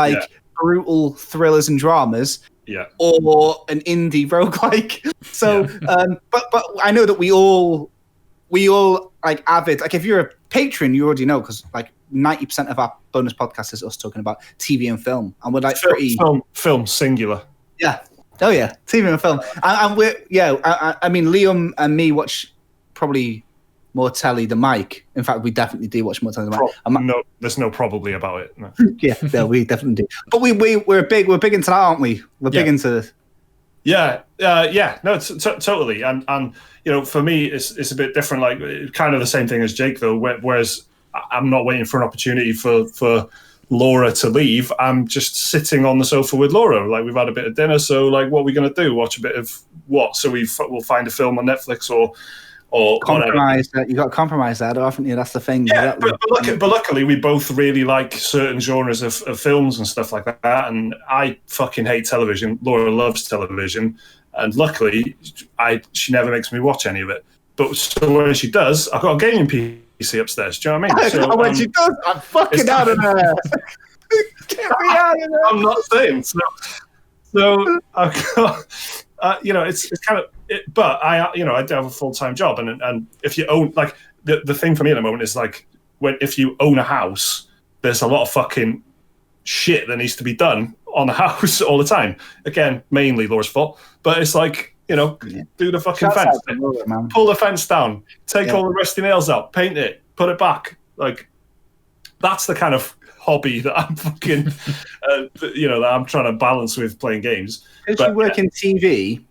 brutal thrillers and dramas. Yeah. Or an indie roguelike. So but I know that we all like avid, like if you're a patron, you already know, because like 90% of our bonus podcast is us talking about TV and film. And we're like film singular. Yeah. Oh yeah. TV and film. And we're I mean Liam and me watch probably more telly than Mike. In fact, we definitely do watch more telly than Mike. No, there's no probably about it. No. No, we definitely do. But we're big into that, aren't we? We're big into. No, totally. And for me, it's a bit different. Like kind of the same thing as Jake, though. Whereas I'm not waiting for an opportunity for Laura to leave. I'm just sitting on the sofa with Laura. Like we've had a bit of dinner, so like, what are we going to do? Watch a bit of what? So we'll find a film on Netflix or compromise. You got to compromise that, haven't you? That's the thing. Yeah, but luckily we both really like certain genres of films and stuff like that. And I fucking hate television. Laura loves television, and luckily she never makes me watch any of it. But so when she does, I've got a gaming PC upstairs. Do you know what I mean? So, when she does, I'm fucking out of there. Get me out of there. I'm not saying so. I've got. It's kind of, but I do have a full-time job, and if you own, like, the thing for me at the moment is like, if you own a house, there's a lot of fucking shit that needs to be done on the house all the time. Again, mainly Laura's fault, but it's like, do the fucking fence, pull the fence down, take all the rusty nails out, paint it, put it back. Like, that's the kind of hobby that I'm fucking, that I'm trying to balance with playing games. Because you work in TV,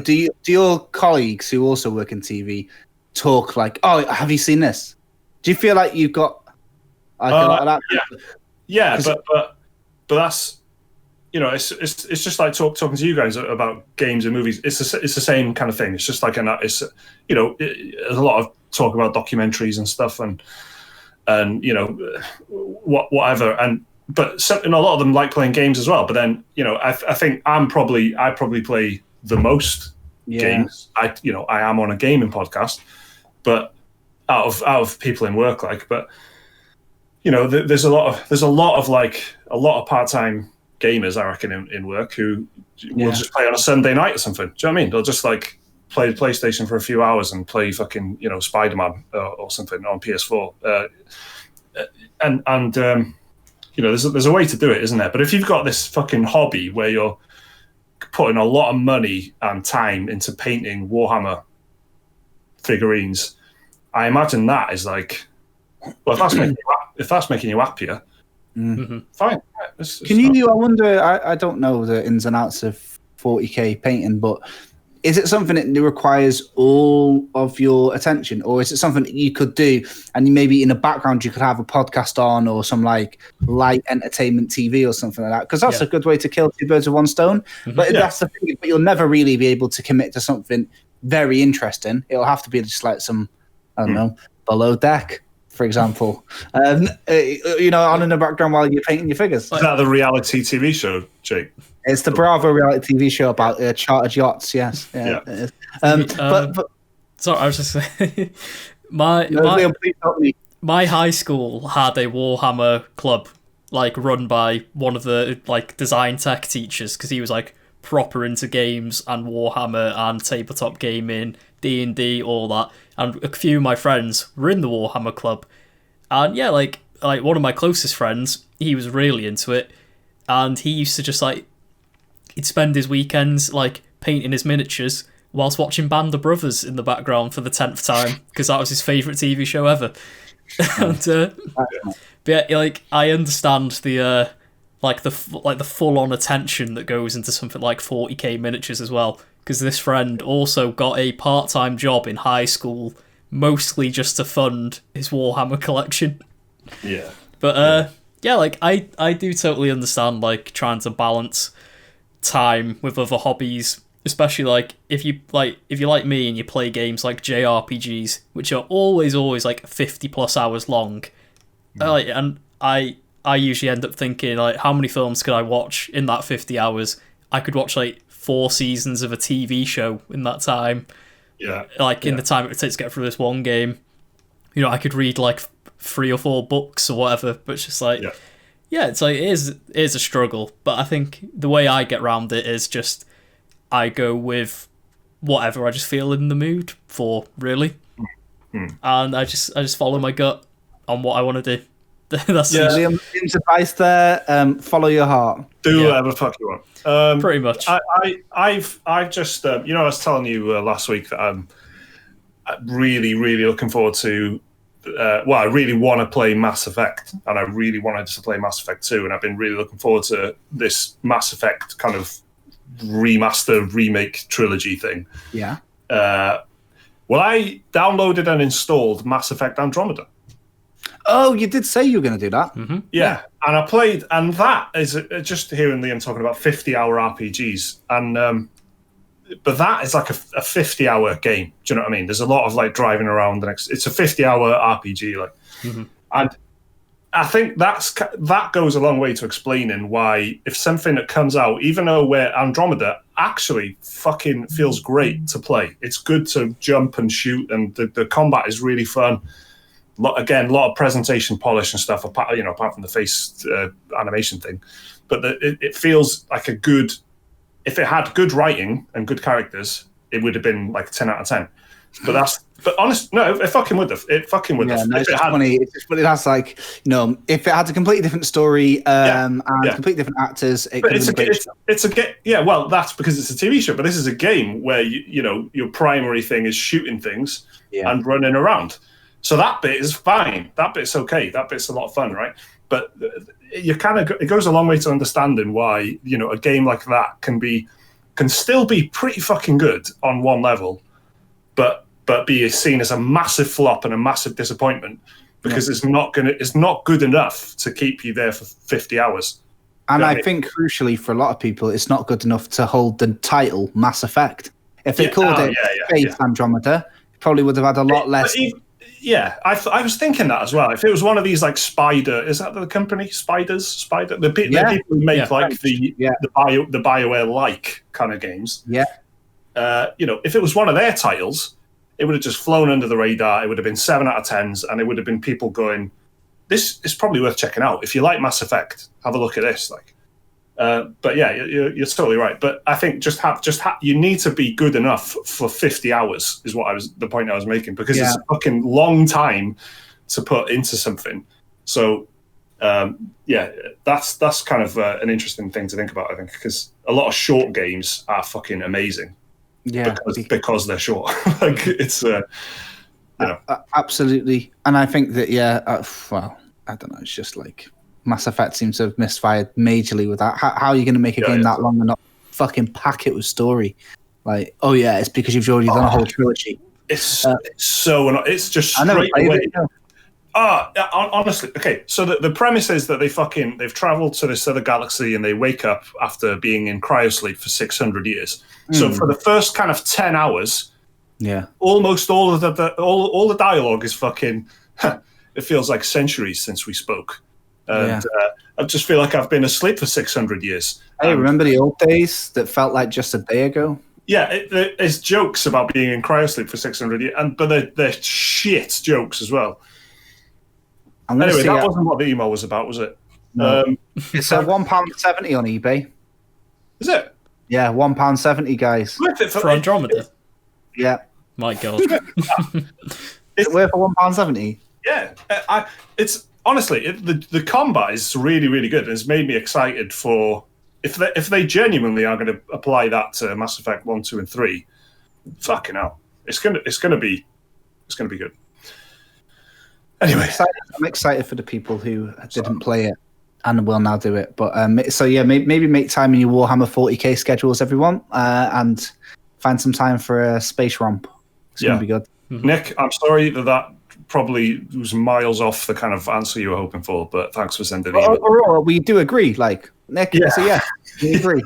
do your colleagues who also work in TV talk like, "Oh, have you seen this?" Do you feel like you've got like a lot of that? Yeah, but that's it's just like talking to you guys about games and movies. It's the same kind of thing. It's just like there's a lot of talk about documentaries and stuff and whatever but a lot of them like playing games as well. But then, I think I probably play the most games. I am on a gaming podcast, but out of people in work, but there's a lot of part-time gamers, I reckon, in work who will just play on a Sunday night or something. Do you know what I mean? They'll just like play the PlayStation for a few hours and play fucking Spider-Man or something on PS4. There's a way to do it, isn't there? But if you've got this fucking hobby where you're putting a lot of money and time into painting Warhammer figurines, I imagine that is like, well, if that's making you happier, fine. Can you? I wonder. I don't know the ins and outs of 40k painting, but is it something that requires all of your attention, or is it something that you could do and maybe in the background you could have a podcast on or some like light entertainment TV or something like that? Because that's a good way to kill two birds with one stone. But that's the thing. But you'll never really be able to commit to something very interesting. It'll have to be just like some, I don't know, Below Deck, for example, on in the background while you're painting your figures. Is that the reality TV show, Jake? It's the Bravo reality TV show about chartered yachts. Yes, it is. But sorry, I was just saying, my high school had a Warhammer club, like run by one of the like design tech teachers, because he was like proper into games and Warhammer and tabletop gaming, D&D, all that. And a few of my friends were in the Warhammer club, and like one of my closest friends, he was really into it, and he used to just like, he'd spend his weekends like painting his miniatures whilst watching Band of Brothers in the background for the 10th time, because that was his favourite TV show ever. And but yeah, like I understand the the full on attention that goes into something like 40k miniatures as well, because this friend also got a part-time job in high school, mostly just to fund his Warhammer collection. Yeah. But like I do totally understand like trying to balance time with other hobbies, especially like if you like me and you play games like JRPGs, which are always like 50 plus hours long. And I usually end up thinking like, how many films could I watch in that 50 hours? I could watch like 4 seasons of a TV show in that time. Yeah. In the time it would take to get through this one game. I could read like 3 or 4 books or whatever, but it's just like, it's like, it is a struggle. But I think the way I get around it is just, I go with whatever I just feel in the mood for, really. And I just follow my gut on what I want to do. That's Liam's advice there. Follow your heart. Do whatever the fuck you want. Pretty much. I've just I was telling you last week that I'm really, really looking forward to. I really want to play Mass Effect, and I really wanted to play Mass Effect 2, and I've been really looking forward to this Mass Effect kind of remaster remake trilogy thing. Yeah. I downloaded and installed Mass Effect Andromeda. Oh, you did say you were going to do that. Mm-hmm. Yeah, and I played, and that is just hearing Liam talking about 50-hour RPGs, and but that is like a 50-hour game. Do you know what I mean? There's a lot of like driving around. It's a 50-hour RPG, like, and I think that goes a long way to explaining why if something that comes out, even though where Andromeda actually fucking feels great to play, it's good to jump and shoot, and the combat is really fun. Again, a lot of presentation polish and stuff, apart from the face animation thing. But it feels like a good. If it had good writing and good characters, it would have been like 10 out of 10. But honest, no, it fucking would have. It fucking would have. No, it's just funny. It's just, but it has like, if it had a completely different story and completely different actors, it's a game. Yeah, well, that's because it's a TV show. But this is a game where your primary thing is shooting things and running around. So that bit is fine. That bit's okay. That bit's a lot of fun, right? But it goes a long way to understanding why a game like that can still be pretty fucking good on one level, but be seen as a massive flop and a massive disappointment because it's not good enough to keep you there for 50 hours. And I think crucially for a lot of people, it's not good enough to hold the title Mass Effect. If they called it Space Andromeda, it probably would have had a lot less. I was thinking that as well. If it was one of these like Spider, is that the company? Spider, the people who make the BioWare like kind of games. Yeah. If it was one of their titles, it would have just flown under the radar. It would have been 7 out of 10s, and it would have been people going, "This is probably worth checking out. If you like Mass Effect, have a look at this." But yeah, you're totally right. But I think you need to be good enough for 50 hours is the point I was making, because it's a fucking long time to put into something. So that's kind of an interesting thing to think about, I think, because a lot of short games are fucking amazing. Yeah, because they're short. Like it's absolutely. And I think that I don't know. It's just like Mass Effect seems to have misfired majorly with that. How are you going to make a game that long and not fucking pack it with story? Like, oh yeah, it's because you've already done a whole trilogy. It's it's just I never straight played away. it. No. Honestly, okay. So the premise is that they've traveled to this other galaxy and they wake up after being in cryosleep for 600 years. So for the first kind of 10 hours, almost all of all the dialogue is fucking. It feels like centuries since we spoke, and I just feel like I've been asleep for 600 years. Hey, remember the old days that felt like just a day ago? Yeah, it's jokes about being in cryosleep for 600 years, but they're shit jokes as well. Anyway, that wasn't what the email was about, was it? No. It's £1.70 on eBay. Is it? Yeah, £1.70, guys. For Andromeda? Yeah. My God. It's worth £1.70. Yeah. It's honestly, the combat is really, really good. It's made me excited for if they genuinely are going to apply that to Mass Effect 1, 2, and 3. Fucking hell, it's gonna be good. Anyway, I'm excited for the people who didn't play it and will now do it. But so yeah, maybe make time in your Warhammer 40k schedules, everyone, and find some time for a space romp. It's gonna be good. Nick, I'm sorry that probably was miles off the kind of answer you were hoping for, but thanks for sending it. We do agree, like Nick. Yeah. So yeah, we agree.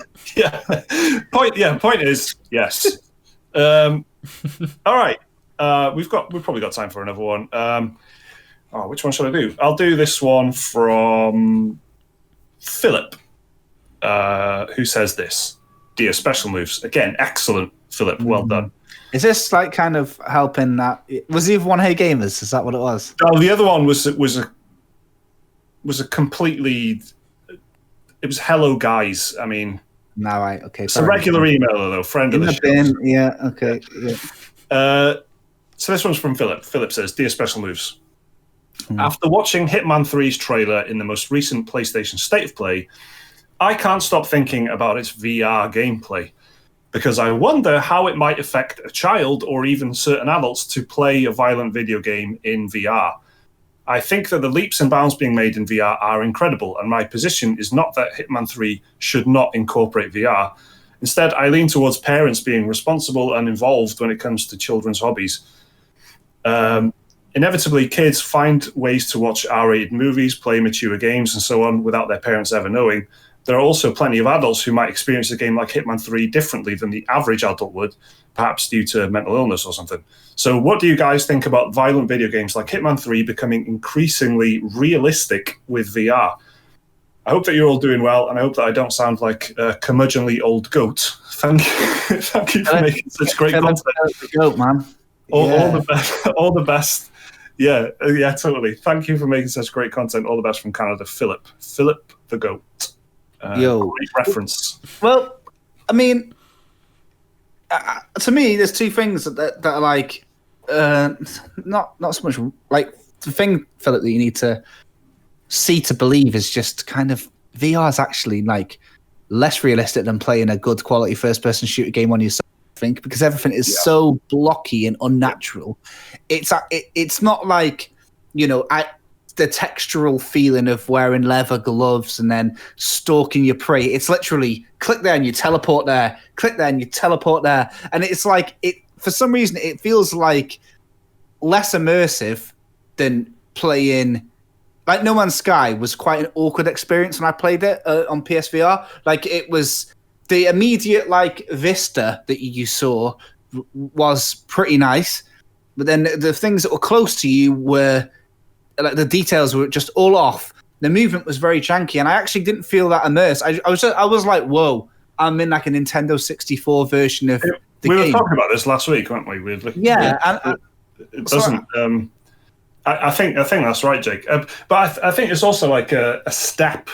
Point is yes. All right. We've probably got time for another one. Which one should I do? I'll do this one from Philip, who says this. Dear Special Moves. Again, excellent, Philip. Well done. Is this like kind of helping that? Was he one Hey Gamers? Is that what it was? No, the other one was a completely. It was Hello Guys. I mean. No, right. Okay. It's a regular emailer though, friend of the show. Bin, yeah. Okay. Yeah. So this one's from Philip. Philip says, Dear Special Moves. After watching Hitman 3's trailer in the most recent PlayStation State of Play, I can't stop thinking about its VR gameplay, because I wonder how it might affect a child or even certain adults to play a violent video game in VR. I think that the leaps and bounds being made in VR are incredible, and my position is not that Hitman 3 should not incorporate VR. Instead, I lean towards parents being responsible and involved when it comes to children's hobbies. Inevitably, kids find ways to watch R-rated movies, play mature games, and so on without their parents ever knowing. There are also plenty of adults who might experience a game like Hitman 3 differently than the average adult would, perhaps due to mental illness or something. So what do you guys think about violent video games like Hitman 3 becoming increasingly realistic with VR? I hope that you're all doing well, and I hope that I don't sound like a curmudgeonly old goat. Thank you for making such great content. Goat, man. All the best. Yeah, totally. Thank you for making such great content. All the best from Canada, Philip. Philip the Goat. Great reference. Well, I mean, to me, there's two things that are like, not so much like the thing, Philip, that you need to see to believe is just kind of VR is actually like less realistic than playing a good quality first-person shooter game on yourself. I think because everything is so blocky and unnatural. It's not like, you know, the textural feeling of wearing leather gloves and then stalking your prey. It's literally click there and you teleport there, click there and you teleport there. And it's like, for some reason, it feels like less immersive than playing. Like No Man's Sky was quite an awkward experience when I played it on PSVR. Like it was the immediate like vista that you saw was pretty nice. But then the things that were close to you were like the details were just all off. The movement was very janky, and I actually didn't feel that immersed. I was like, whoa, I'm in like a Nintendo 64 version of the game. We were talking about this last week, weren't we? It doesn't. I think that's right, Jake. But I think it's also like a step.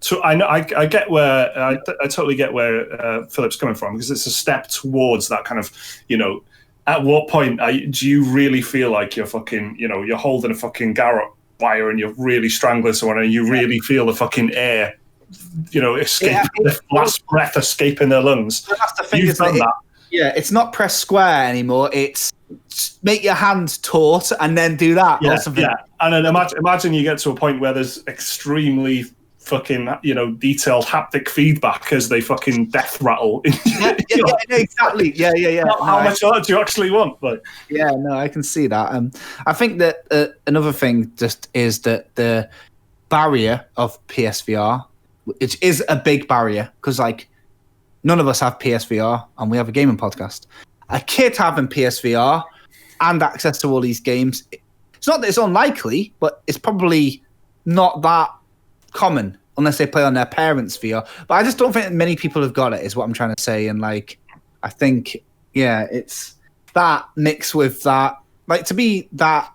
So I get where I totally get where Philip's coming from, because it's a step towards that kind of, you know, at what point do you really feel like you're fucking, you know, you're holding a fucking garrote wire and you're really strangling someone and you really feel the fucking air, you know, the last breath escaping their lungs. That's the thing. You've done that. Yeah, it's not press square anymore. It's make your hand taut and then do that or something. Yeah, and then imagine you get to a point where there's extremely fucking, detailed haptic feedback as they fucking death rattle. Exactly. Yeah. How much of that do you actually want? Like, yeah, no, I can see that. I think that another thing just is that the barrier of PSVR, which is a big barrier, because like none of us have PSVR and we have a gaming podcast. A kid having PSVR and access to all these games, it's not that it's unlikely, but it's probably not that common unless they play on their parents' VR. But I just don't think many people have got it, is what I'm trying to say. And like, I think, it's that mixed with that, like to be that,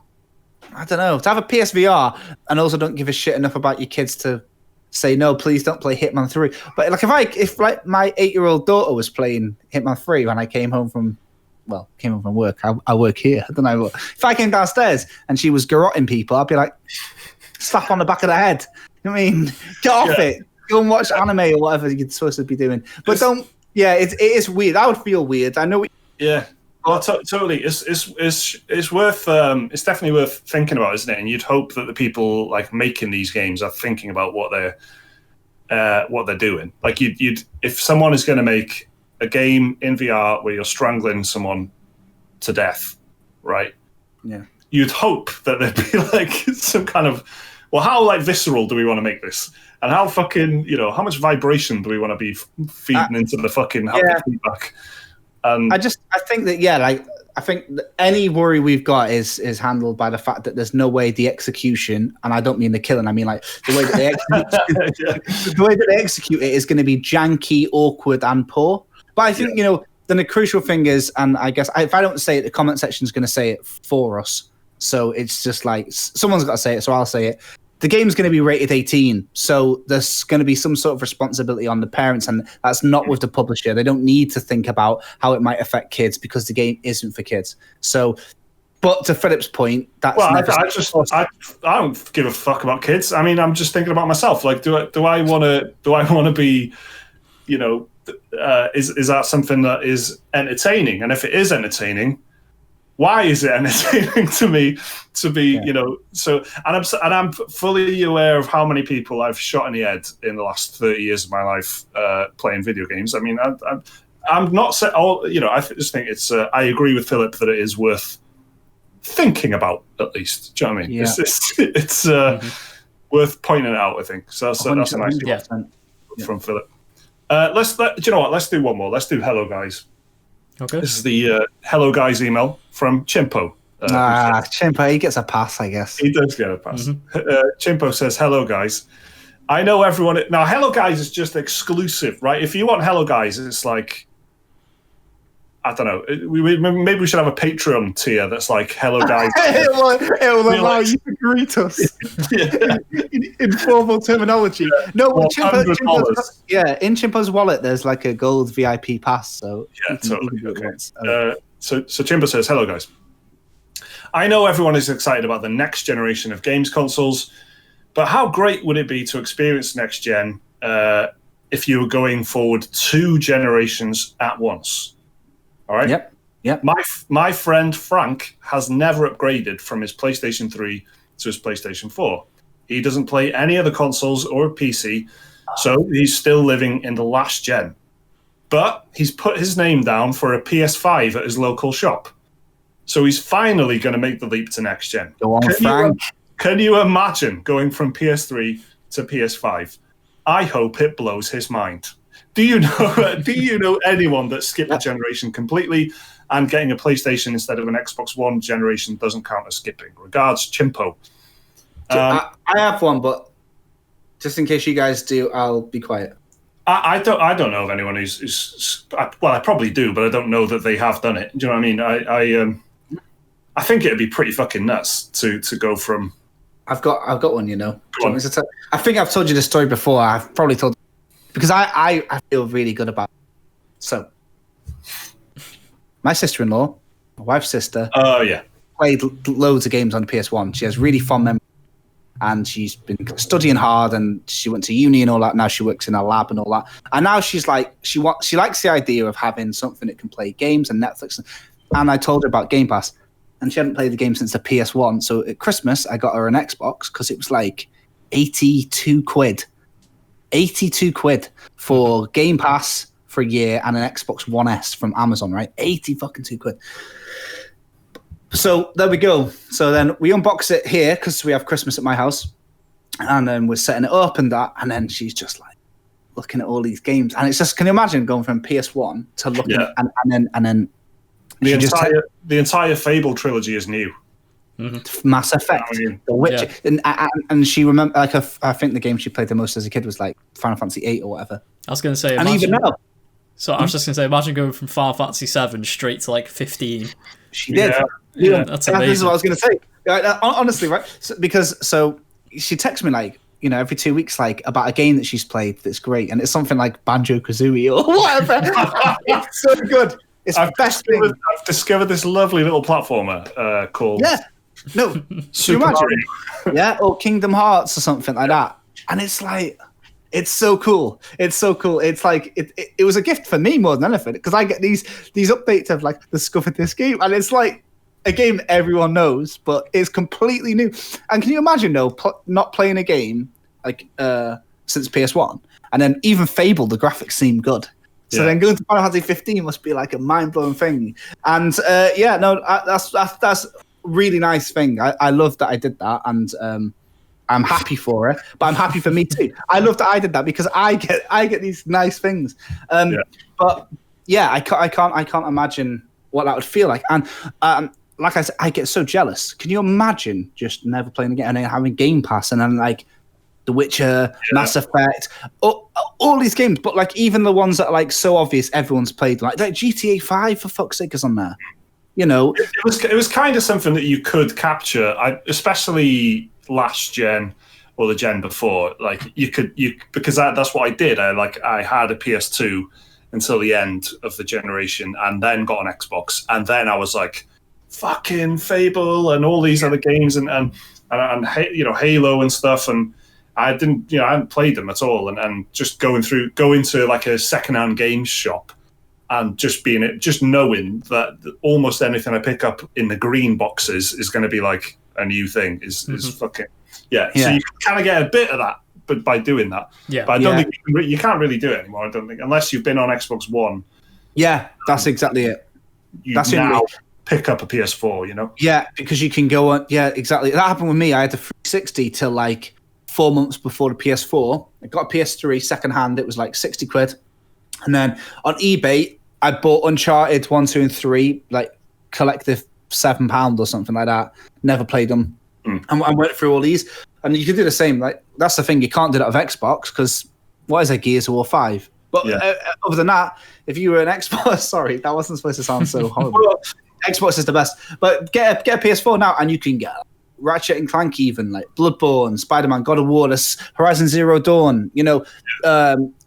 I don't know, to have a PSVR and also don't give a shit enough about your kids to say, no, please don't play Hitman 3. But like if like my 8-year-old daughter was playing Hitman 3 when I came home from work, I work here, I don't know. If I came downstairs and she was garroting people, I'd be like, slap on the back of the head. You know what I mean? Get off it. Go and watch anime or whatever you're supposed to be doing. But don't. Yeah, it is weird. I would feel weird. I know. Yeah. Well, totally. It's worth. It's definitely worth thinking about, isn't it? And you'd hope that the people like making these games are thinking about what they're doing. Like you'd if someone is going to make a game in VR where you're strangling someone to death, right? Yeah. You'd hope that there'd be like some kind of, well, how like visceral do we want to make this, and how fucking how much vibration do we want to be feeding into the fucking haptic feedback? And I think that I think that any worry we've got is handled by the fact that there's no way the execution, and I don't mean the killing, I mean like the way that they execute, the way that they execute it is going to be janky, awkward, and poor. But I think then the crucial thing is, and I guess if I don't say it, the comment section is going to say it for us. So it's just like someone's got to say it, so I'll say it. The game's going to be rated 18, so there's going to be some sort of responsibility on the parents, and that's not with the publisher. They don't need to think about how it might affect kids because the game isn't for kids. So, but to Philip's point, that's I don't give a fuck about kids. I mean, I'm just thinking about myself. Like, do I want to be, is that something that is entertaining? And if it is entertaining, why is it entertaining to me to be, so, and I'm fully aware of how many people I've shot in the head in the last 30 years of my life playing video games. I mean, I'm not saying, I just think it's, I agree with Philip that it is worth thinking about, at least. Do you know what I mean? Yeah. It's worth pointing out, I think. So that's a nice from Philip. Do you know what? Let's do one more. Let's do Hello Guys. Okay. This is the Hello Guys email from Chimpo. Chimpo, he gets a pass, I guess. He does get a pass. Mm-hmm. Chimpo says, "Hello Guys. I know everyone." Now, Hello Guys is just exclusive, right? If you want Hello Guys, it's like, I don't know. Maybe we should have a Patreon tier that's like Hello Guys. it will allow you to greet us in informal terminology. Yeah. No, well, in Chimpo's wallet, there's like a gold VIP pass. So yeah, totally. Okay. So Chimpo says, "Hello Guys. I know everyone is excited about the next generation of games consoles, but how great would it be to experience next gen if you were going forward 2 generations at once?" All right. Yep. My friend Frank has never upgraded from his PlayStation 3 to his PlayStation 4. He doesn't play any other consoles or a PC, so he's still living in the last gen. But he's put his name down for a PS5 at his local shop. So he's finally going to make the leap to next gen. Go on, Frank. Can you imagine going from PS3 to PS5? I hope it blows his mind. Do you know anyone that skipped a generation completely, and getting a PlayStation instead of an Xbox One generation doesn't count as skipping? Regards, Chimpo. I have one, but just in case you guys do, I'll be quiet. I don't know of anyone who's well, I probably do, but I don't know that they have done it. Do you know what I mean? I think it'd be pretty fucking nuts to go from. I've got one. I think I've told you this story before. I've probably told. Because I feel really good about it. So, my sister-in-law, my wife's sister, played loads of games on the PS1. She has really fond memories, and she's been studying hard, and she went to uni and all that. Now she works in a lab and all that. And now she's like, she likes the idea of having something that can play games and Netflix. And I told her about Game Pass, and she hadn't played the game since the PS1. So at Christmas, I got her an Xbox because it was like 82 quid. 82 quid for Game Pass for a year and an Xbox One S from Amazon, right? 80 fucking 2 quid. So there we go. So then we unbox it here because we have Christmas at my house, and then we're setting it up and that, and then she's just like looking at all these games, and it's just, can you imagine going from PS1 to looking at, and then the entire Fable trilogy is new. Mass Effect, The Witcher, and she remember, like, I think the game she played the most as a kid was like Final Fantasy VIII or whatever. I was going to say, and even now. So I was just going to say, imagine going from Final Fantasy VII straight to like 15. She did. Yeah, that's amazing. This is what I was going to say. Honestly, right? So she texts me like, every 2 weeks, like, about a game that she's played that's great, and it's something like Banjo-Kazooie or whatever. It's so good. It's the best thing. I've discovered this lovely little platformer called Super Mario. Yeah, or Kingdom Hearts or something like that. And it's like, it's so cool. It's so cool. It's like, it was a gift for me more than anything, because I get these updates of like, discovered this game, and it's like a game everyone knows, but it's completely new. And can you imagine, though, not playing a game like since PS1, and then even Fable, the graphics seem good. So then going to Final Fantasy 15 must be like a mind-blowing thing. And that's really nice thing. I love that I did that, and I'm happy for it, but I'm happy for me too. I love that I did that because I get these nice things. But yeah, I can't imagine what that would feel like. And like I said, I get so jealous. Can you imagine just never playing again and then having Game Pass and then like The Witcher, Mass Effect, all these games, but like even the ones that are like so obvious everyone's played, like GTA 5 for fuck's sake is on there. It was kind of something that you could capture, especially last gen or the gen before. Like because that's what I did. I had a PS2 until the end of the generation, and then got an Xbox, and then I was like, fucking Fable and all these other games and Halo and stuff, and I hadn't played them at all, and just going to like a secondhand games shop and just knowing that almost anything I pick up in the green boxes is going to be like a new thing is fucking So you kind of get a bit of that, but by doing that, but I don't think you can't really do it anymore. I don't think, unless you've been on Xbox One. Yeah, that's exactly it. That's now pick up a PS4. Yeah, because you can go on. Yeah, exactly. That happened with me. I had the 360 till like 4 months before the PS4. I got a PS3 secondhand. It was like 60 quid. And then on eBay, I bought Uncharted 1, 2, and 3, like collective £7 or something like that. Never played them. And I went through all these. And you can do the same. Like, that's the thing. You can't do that with Xbox because what is it, Gears of War 5? But other than that, if you were an Xbox, sorry, that wasn't supposed to sound so horrible. Xbox is the best. But get a PS4 now, and you can get Ratchet and Clank, even like Bloodborne, Spider-Man, God of War, Horizon Zero Dawn,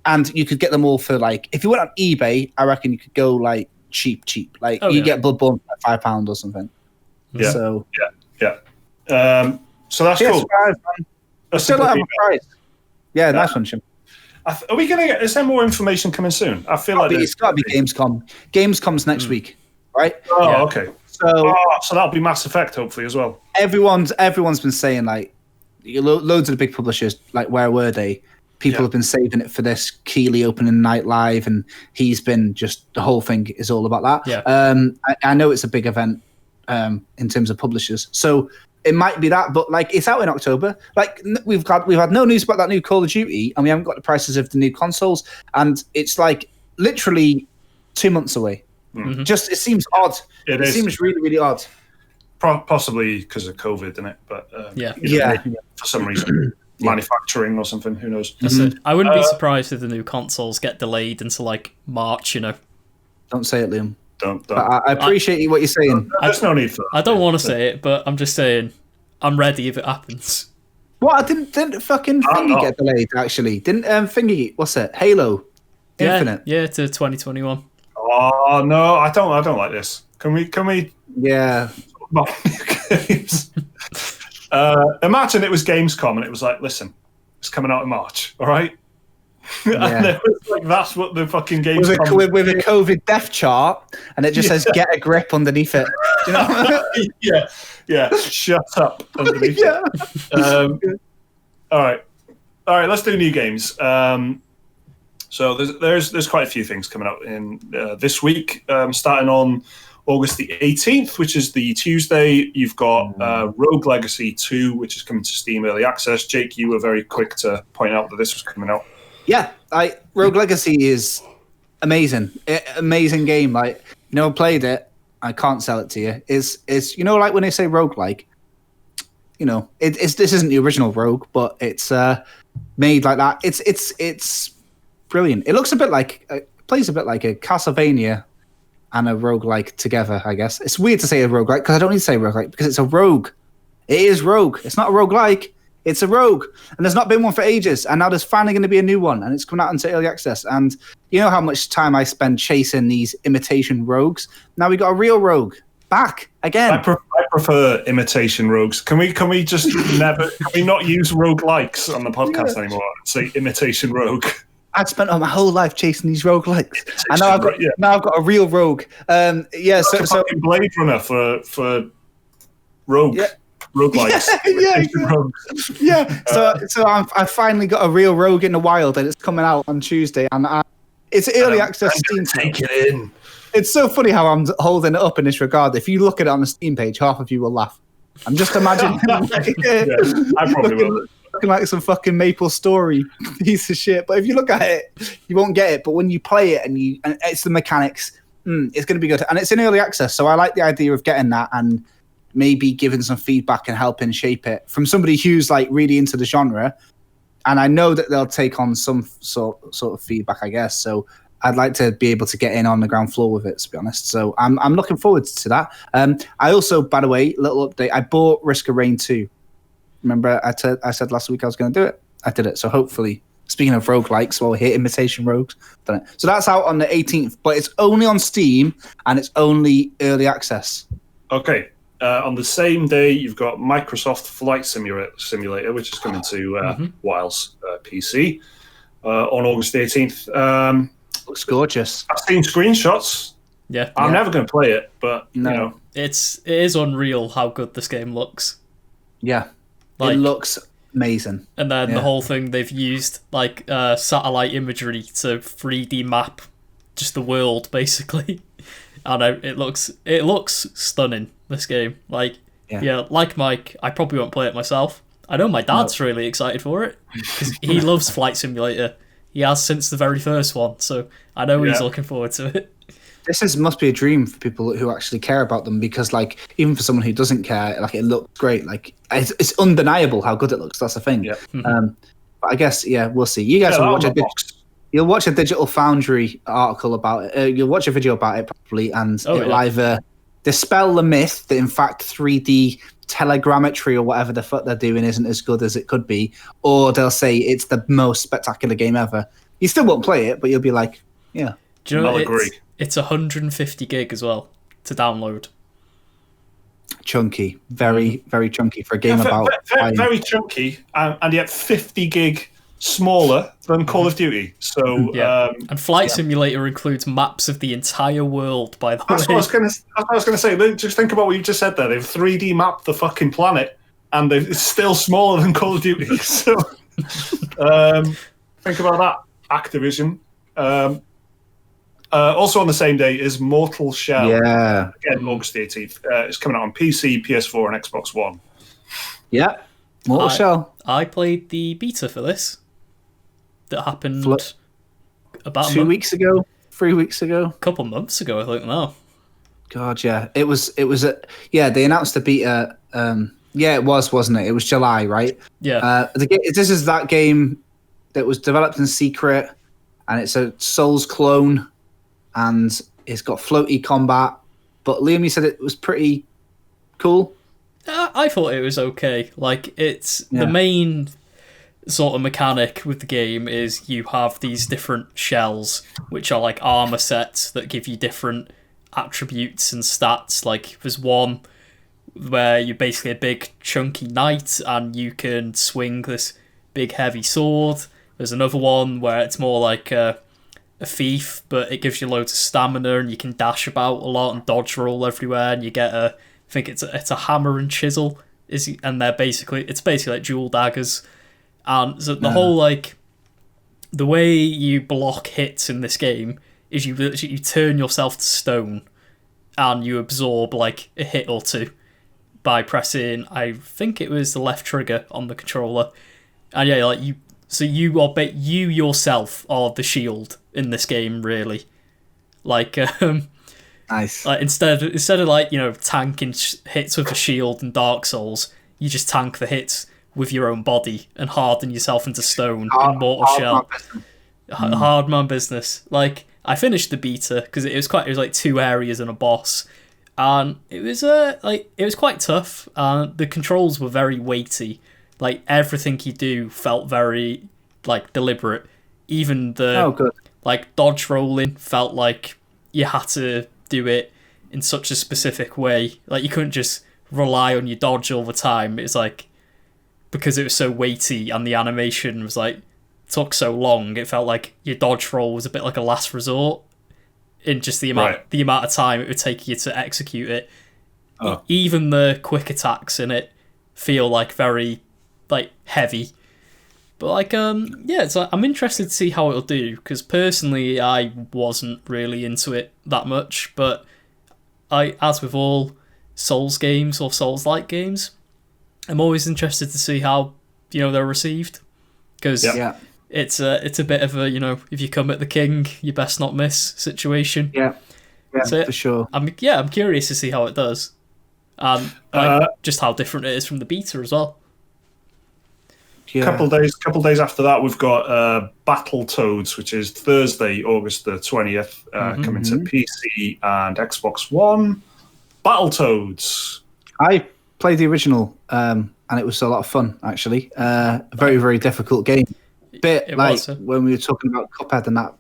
and you could get them all for like, if you went on eBay, I reckon you could go like cheap. Like get Bloodborne for like £5 or something. Yeah. So so that's PS5, cool. I still don't have a price. Yeah, nice one, Shim. Are we going to get? Is there more information coming soon? I feel like it's got to be Gamescom. Gamescom's next week, right? Oh, okay. So that'll be Mass Effect, hopefully, as well. Everyone's been saying like loads of the big publishers, like where were they? People have been saving it for this Keighley opening night live, and he's been just the whole thing is all about that. Yeah. I know it's a big event in terms of publishers, so it might be that, but like it's out in October. Like we've had no news about that new Call of Duty, and we haven't got the prices of the new consoles, and it's like literally 2 months away. Mm-hmm. It seems odd. It seems really, really odd. Possibly because of COVID, isn't it? But for some reason, manufacturing or something. Who knows? I wouldn't be surprised if the new consoles get delayed until like March. Don't say it, Liam. Don't. I appreciate what you're saying. There's no need for that. I don't want to say it, but I'm just saying I'm ready if it happens. What? I didn't fucking Thingy get delayed, actually. Didn't Thingy, what's it? Halo Infinite? Yeah, to 2021. Oh, no, I don't like this. Can we? Yeah. Imagine it was Gamescom and it was like, listen, it's coming out in March, all right? And it was like, that's what the fucking Gamescom with a COVID death chart, and it just says "get a grip" underneath it. Do you know? yeah. Shut up underneath it. All right. All right, let's do new games. So there's quite a few things coming out in this week. Starting on August the 18th, which is the Tuesday, you've got Rogue Legacy 2, which is coming to Steam Early Access. Jake, you were very quick to point out that this was coming out. Yeah, Rogue Legacy is amazing. Amazing game. Like, I played it. I can't sell it to you. It's like when they say roguelike, this isn't the original Rogue, but it's made like that. It's brilliant. It looks a bit like plays a bit like a Castlevania and a roguelike together, I guess. It's weird to say a roguelike because I don't need to say roguelike because it's a rogue. It is rogue. It's not a roguelike. It's a rogue. And there's not been one for ages. And now there's finally going to be a new one. And it's coming out into early access. And you know how much time I spend chasing these imitation rogues? Now we got a real rogue. Back again. I prefer imitation rogues. Can we just can we not use roguelikes on the podcast anymore? Say imitation rogue. I'd spent my whole life chasing these roguelikes. And now I've got a real rogue. So fucking Blade Runner for rogue. Yeah. Roguelikes. Yeah. So I finally got a real rogue in the wild, and it's coming out on Tuesday, and it's early access Steam. Take it in. It's so funny how I'm holding it up in this regard. If you look at it on the Steam page, half of you will laugh. I'm just imagining I probably will. Looking like some fucking Maple Story piece of shit. But if you look at it, you won't get it. But when you play it and it's the mechanics, it's going to be good. And it's in early access, so I like the idea of getting that and maybe giving some feedback and helping shape it from somebody who's like really into the genre. And I know that they'll take on some sort of feedback, I guess. So I'd like to be able to get in on the ground floor with it, to be honest. So I'm looking forward to that. I also, by the way, little update, I bought Risk of Rain 2. Remember I said last week I was going to do it? I did it. So hopefully, speaking of roguelikes, we're here, imitation rogues. Done it. So that's out on the 18th, but it's only on Steam and it's only early access. Okay. On the same day, you've got Microsoft Flight Simulator, which is coming to Wiles PC on August 18th. Looks gorgeous. I've seen screenshots. Yeah. I'm never going to play it, but it is unreal how good this game looks. Yeah. It looks amazing. And then the whole thing, they've used like satellite imagery to 3D map just the world, basically. And it looks stunning, this game. Like Mike, I probably won't play it myself. I know my dad's really excited for it because he loves Flight Simulator. He has since the very first one, so I know he's looking forward to it. This must be a dream for people who actually care about them because, like, even for someone who doesn't care, like, it looks great. Like, it's undeniable how good it looks. That's the thing. Yeah. But I guess, we'll see. You guys will watch you'll watch a Digital Foundry article about it. You'll watch a video about it probably, and it'll either dispel the myth that in fact 3D telegrammetry or whatever the fuck they're doing isn't as good as it could be, or they'll say it's the most spectacular game ever. You still won't play it, but you'll be like, yeah. Do you know I'll agree. It's 150 gig as well to download. Chunky, very, very chunky for a game very chunky, and yet 50 gig smaller than Call of Duty. So and Flight Simulator includes maps of the entire world. By the way, that's what I was going to say. Just think about what you just said there. They've 3D mapped the fucking planet, and it's still smaller than Call of Duty. So think about that, Activision. Also on the same day is Mortal Shell. Yeah. Again, August 18th. It's coming out on PC, PS4, and Xbox One. Yeah. Mortal Shell. I played the beta for this. That happened about 3 weeks ago. A couple months ago, I think now. God, yeah. It was they announced the beta. It was, wasn't it? It was July, right? Yeah. This is that game that was developed in secret, and it's a Souls clone. And it's got floaty combat, but Liam, you said it was pretty cool. I thought it was okay. Like, it's the main sort of mechanic with the game is you have these different shells, which are like armor sets that give you different attributes and stats. Like, there's one where you're basically a big chunky knight and you can swing this big heavy sword. There's another one where it's more like a thief, but it gives you loads of stamina and you can dash about a lot and dodge roll everywhere, and you get I think it's a hammer and chisel, and it's basically like dual daggers. And so the whole, like, the way you block hits in this game is you turn yourself to stone and you absorb, like, a hit or two by pressing, I think it was the left trigger on the controller. And yeah, like, you yourself are the shield in this game, really. Like, Nice. like instead of like, you know, tanking hits with a shield in Dark Souls, you just tank the hits with your own body and harden yourself into stone in Mortal Shell. Hard man business. Like, I finished the beta because it was like 2 areas and a boss, and it was quite tough. The controls were very weighty. Like, everything you do felt very, like, deliberate. Even the like dodge rolling felt like you had to do it in such a specific way. Like, you couldn't just rely on your dodge all the time. It's like, because it was so weighty and the animation was like took so long, it felt like your dodge roll was a bit like a last resort in just the amount of time it would take you to execute it. Even the quick attacks in it feel like very, like, heavy. But, like, yeah, it's like, I'm interested to see how it'll do, because personally I wasn't really into it that much, but as with all Souls games or Souls-like games, I'm always interested to see how, you know, they're received, because it's a bit of a, you know, if you come at the king, you best not miss situation. Yeah, so, for sure. I'm curious to see how it does, and just how different it is from the beta as well. Yeah. Couple days after that, we've got Battletoads, which is Thursday, August the 20th, coming to PC and Xbox One. Battletoads. I played the original, and it was a lot of fun, actually. A very, very difficult game. Bit like when we were talking about Cuphead and that.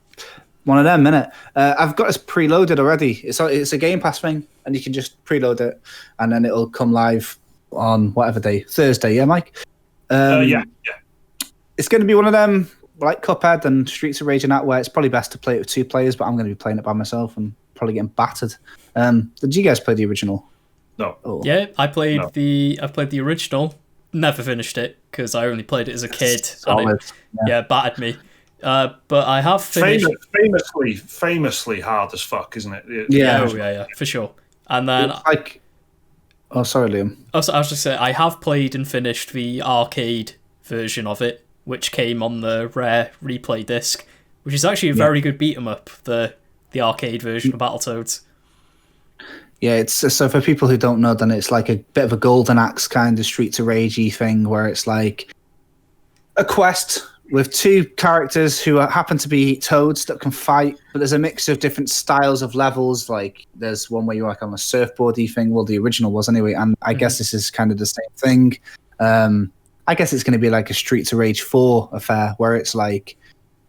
One of them, innit? I've got it preloaded already. It's a Game Pass thing, and you can just preload it, and then it'll come live on whatever day. Thursday, yeah, Mike? Yeah. It's going to be one of them, like Cuphead and Streets of Rage and that, where it's probably best to play it with 2 players, but I'm going to be playing it by myself and probably getting battered. Did you guys play the original? No. Oh. Yeah, I played the original. Never finished it because I only played it as a kid. And it battered me. But I have finished. Famously hard as fuck, isn't it? Yeah, for sure. And then oh, sorry, Liam. I was just saying, I have played and finished the arcade version of it, which came on the rare replay disc, which is actually a very good beat 'em up. The arcade version of Battletoads. Yeah, it's so for people who don't know, then it's like a bit of a Golden Axe kind of Streets of Rage-y thing, where it's like a quest with 2 characters who happen to be toads that can fight, but there's a mix of different styles of levels. Like, there's one where you're like on a surfboardy thing. Well, the original was anyway, and I guess this is kind of the same thing. I guess it's going to be like a Streets of Rage 4 affair, where it's like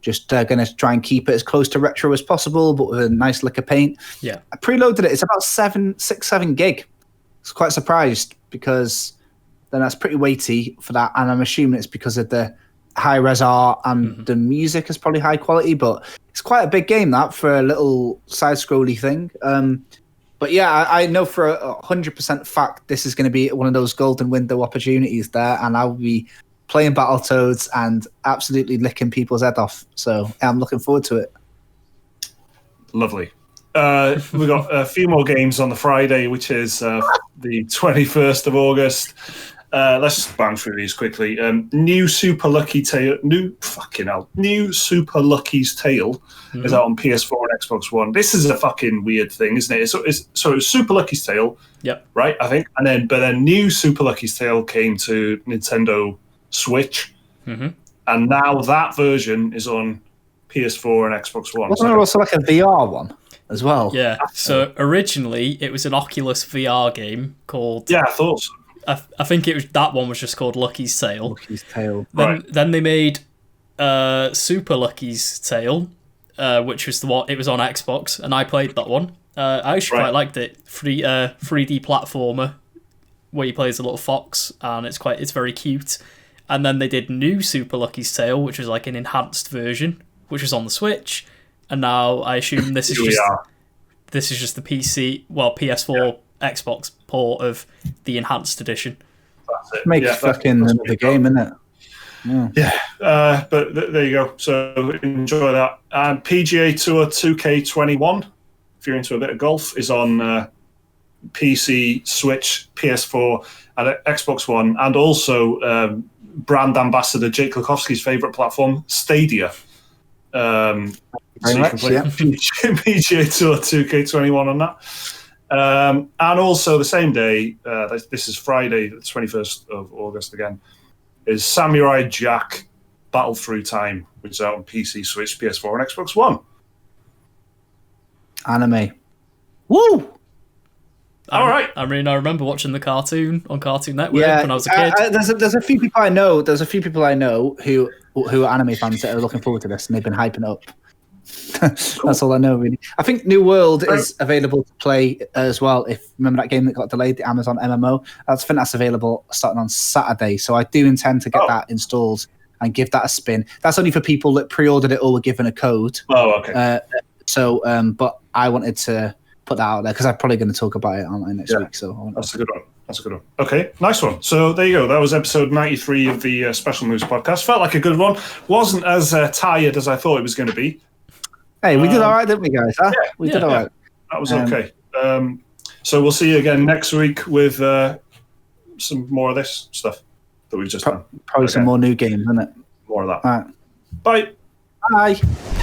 just going to try and keep it as close to retro as possible, but with a nice lick of paint. Yeah, I preloaded it. It's about 7 gig. I was quite surprised, because then that's pretty weighty for that, and I'm assuming it's because of the high-res art and the music is probably high quality, but it's quite a big game, that, for a little side-scrolly thing. But yeah, I know for 100% fact this is going to be one of those golden window opportunities there, and I'll be playing Battletoads and absolutely licking people's head off. So I'm looking forward to it. Lovely. We've got a few more games on the Friday, which is the 21st of August. Let's just bang through these quickly. New Super Lucky's Tale is out on PS4 and Xbox One. This is a fucking weird thing, isn't it? So it's Super Lucky's Tale, right? I think, but then New Super Lucky's Tale came to Nintendo Switch, and now that version is on PS4 and Xbox One. Wasn't there also like a VR one as well? Yeah. So originally it was an Oculus VR game called. Yeah, I thought so. I think that one was just called Lucky's Tale. Lucky's Tale. Then they made Super Lucky's Tale, which was it was on Xbox, and I played that one. I actually quite liked it. 3D platformer where you play as a little fox, and it's very cute. And then they did New Super Lucky's Tale, which was like an enhanced version, which was on the Switch. And now I assume this is just the PS4, Xbox port of the enhanced edition. Makes fucking another game, isn't it? But there you go. So enjoy that. And PGA Tour 2K21, if you're into a bit of golf, is on PC, Switch, PS4, and Xbox One, and also brand ambassador Jake Lukowski's favorite platform, Stadia. So you can play PGA Tour 2K21 on that. And also the same day, this is Friday, the 21st of August again, is Samurai Jack Battle Through Time, which is out on PC, Switch, PS4, and Xbox One. Anime. Woo! All right. I mean, I remember watching the cartoon on Cartoon Network when I was a kid. There's a few people I know. There's a few people I know who are anime fans that are looking forward to this, and they've been hyping it up. That's all I know, really. I think New World is available to play as well. If remember that game that got delayed, the Amazon MMO. I think that's available starting on Saturday. So I do intend to get that installed and give that a spin. That's only for people that pre-ordered it or were given a code. Oh, okay. But I wanted to put that out there because I'm probably going to talk about it online next week. So that's a good one. That's a good one. Okay, nice one. So there you go. That was episode 93 of the Special Moves podcast. Felt like a good one. Wasn't as tired as I thought it was going to be. Hey, we did all right, didn't we, guys? Huh? Yeah, we did all right. That was okay. So we'll see you again next week with some more of this stuff that we've just done. Probably some more new games, isn't it? More of that. All right. Bye. Bye.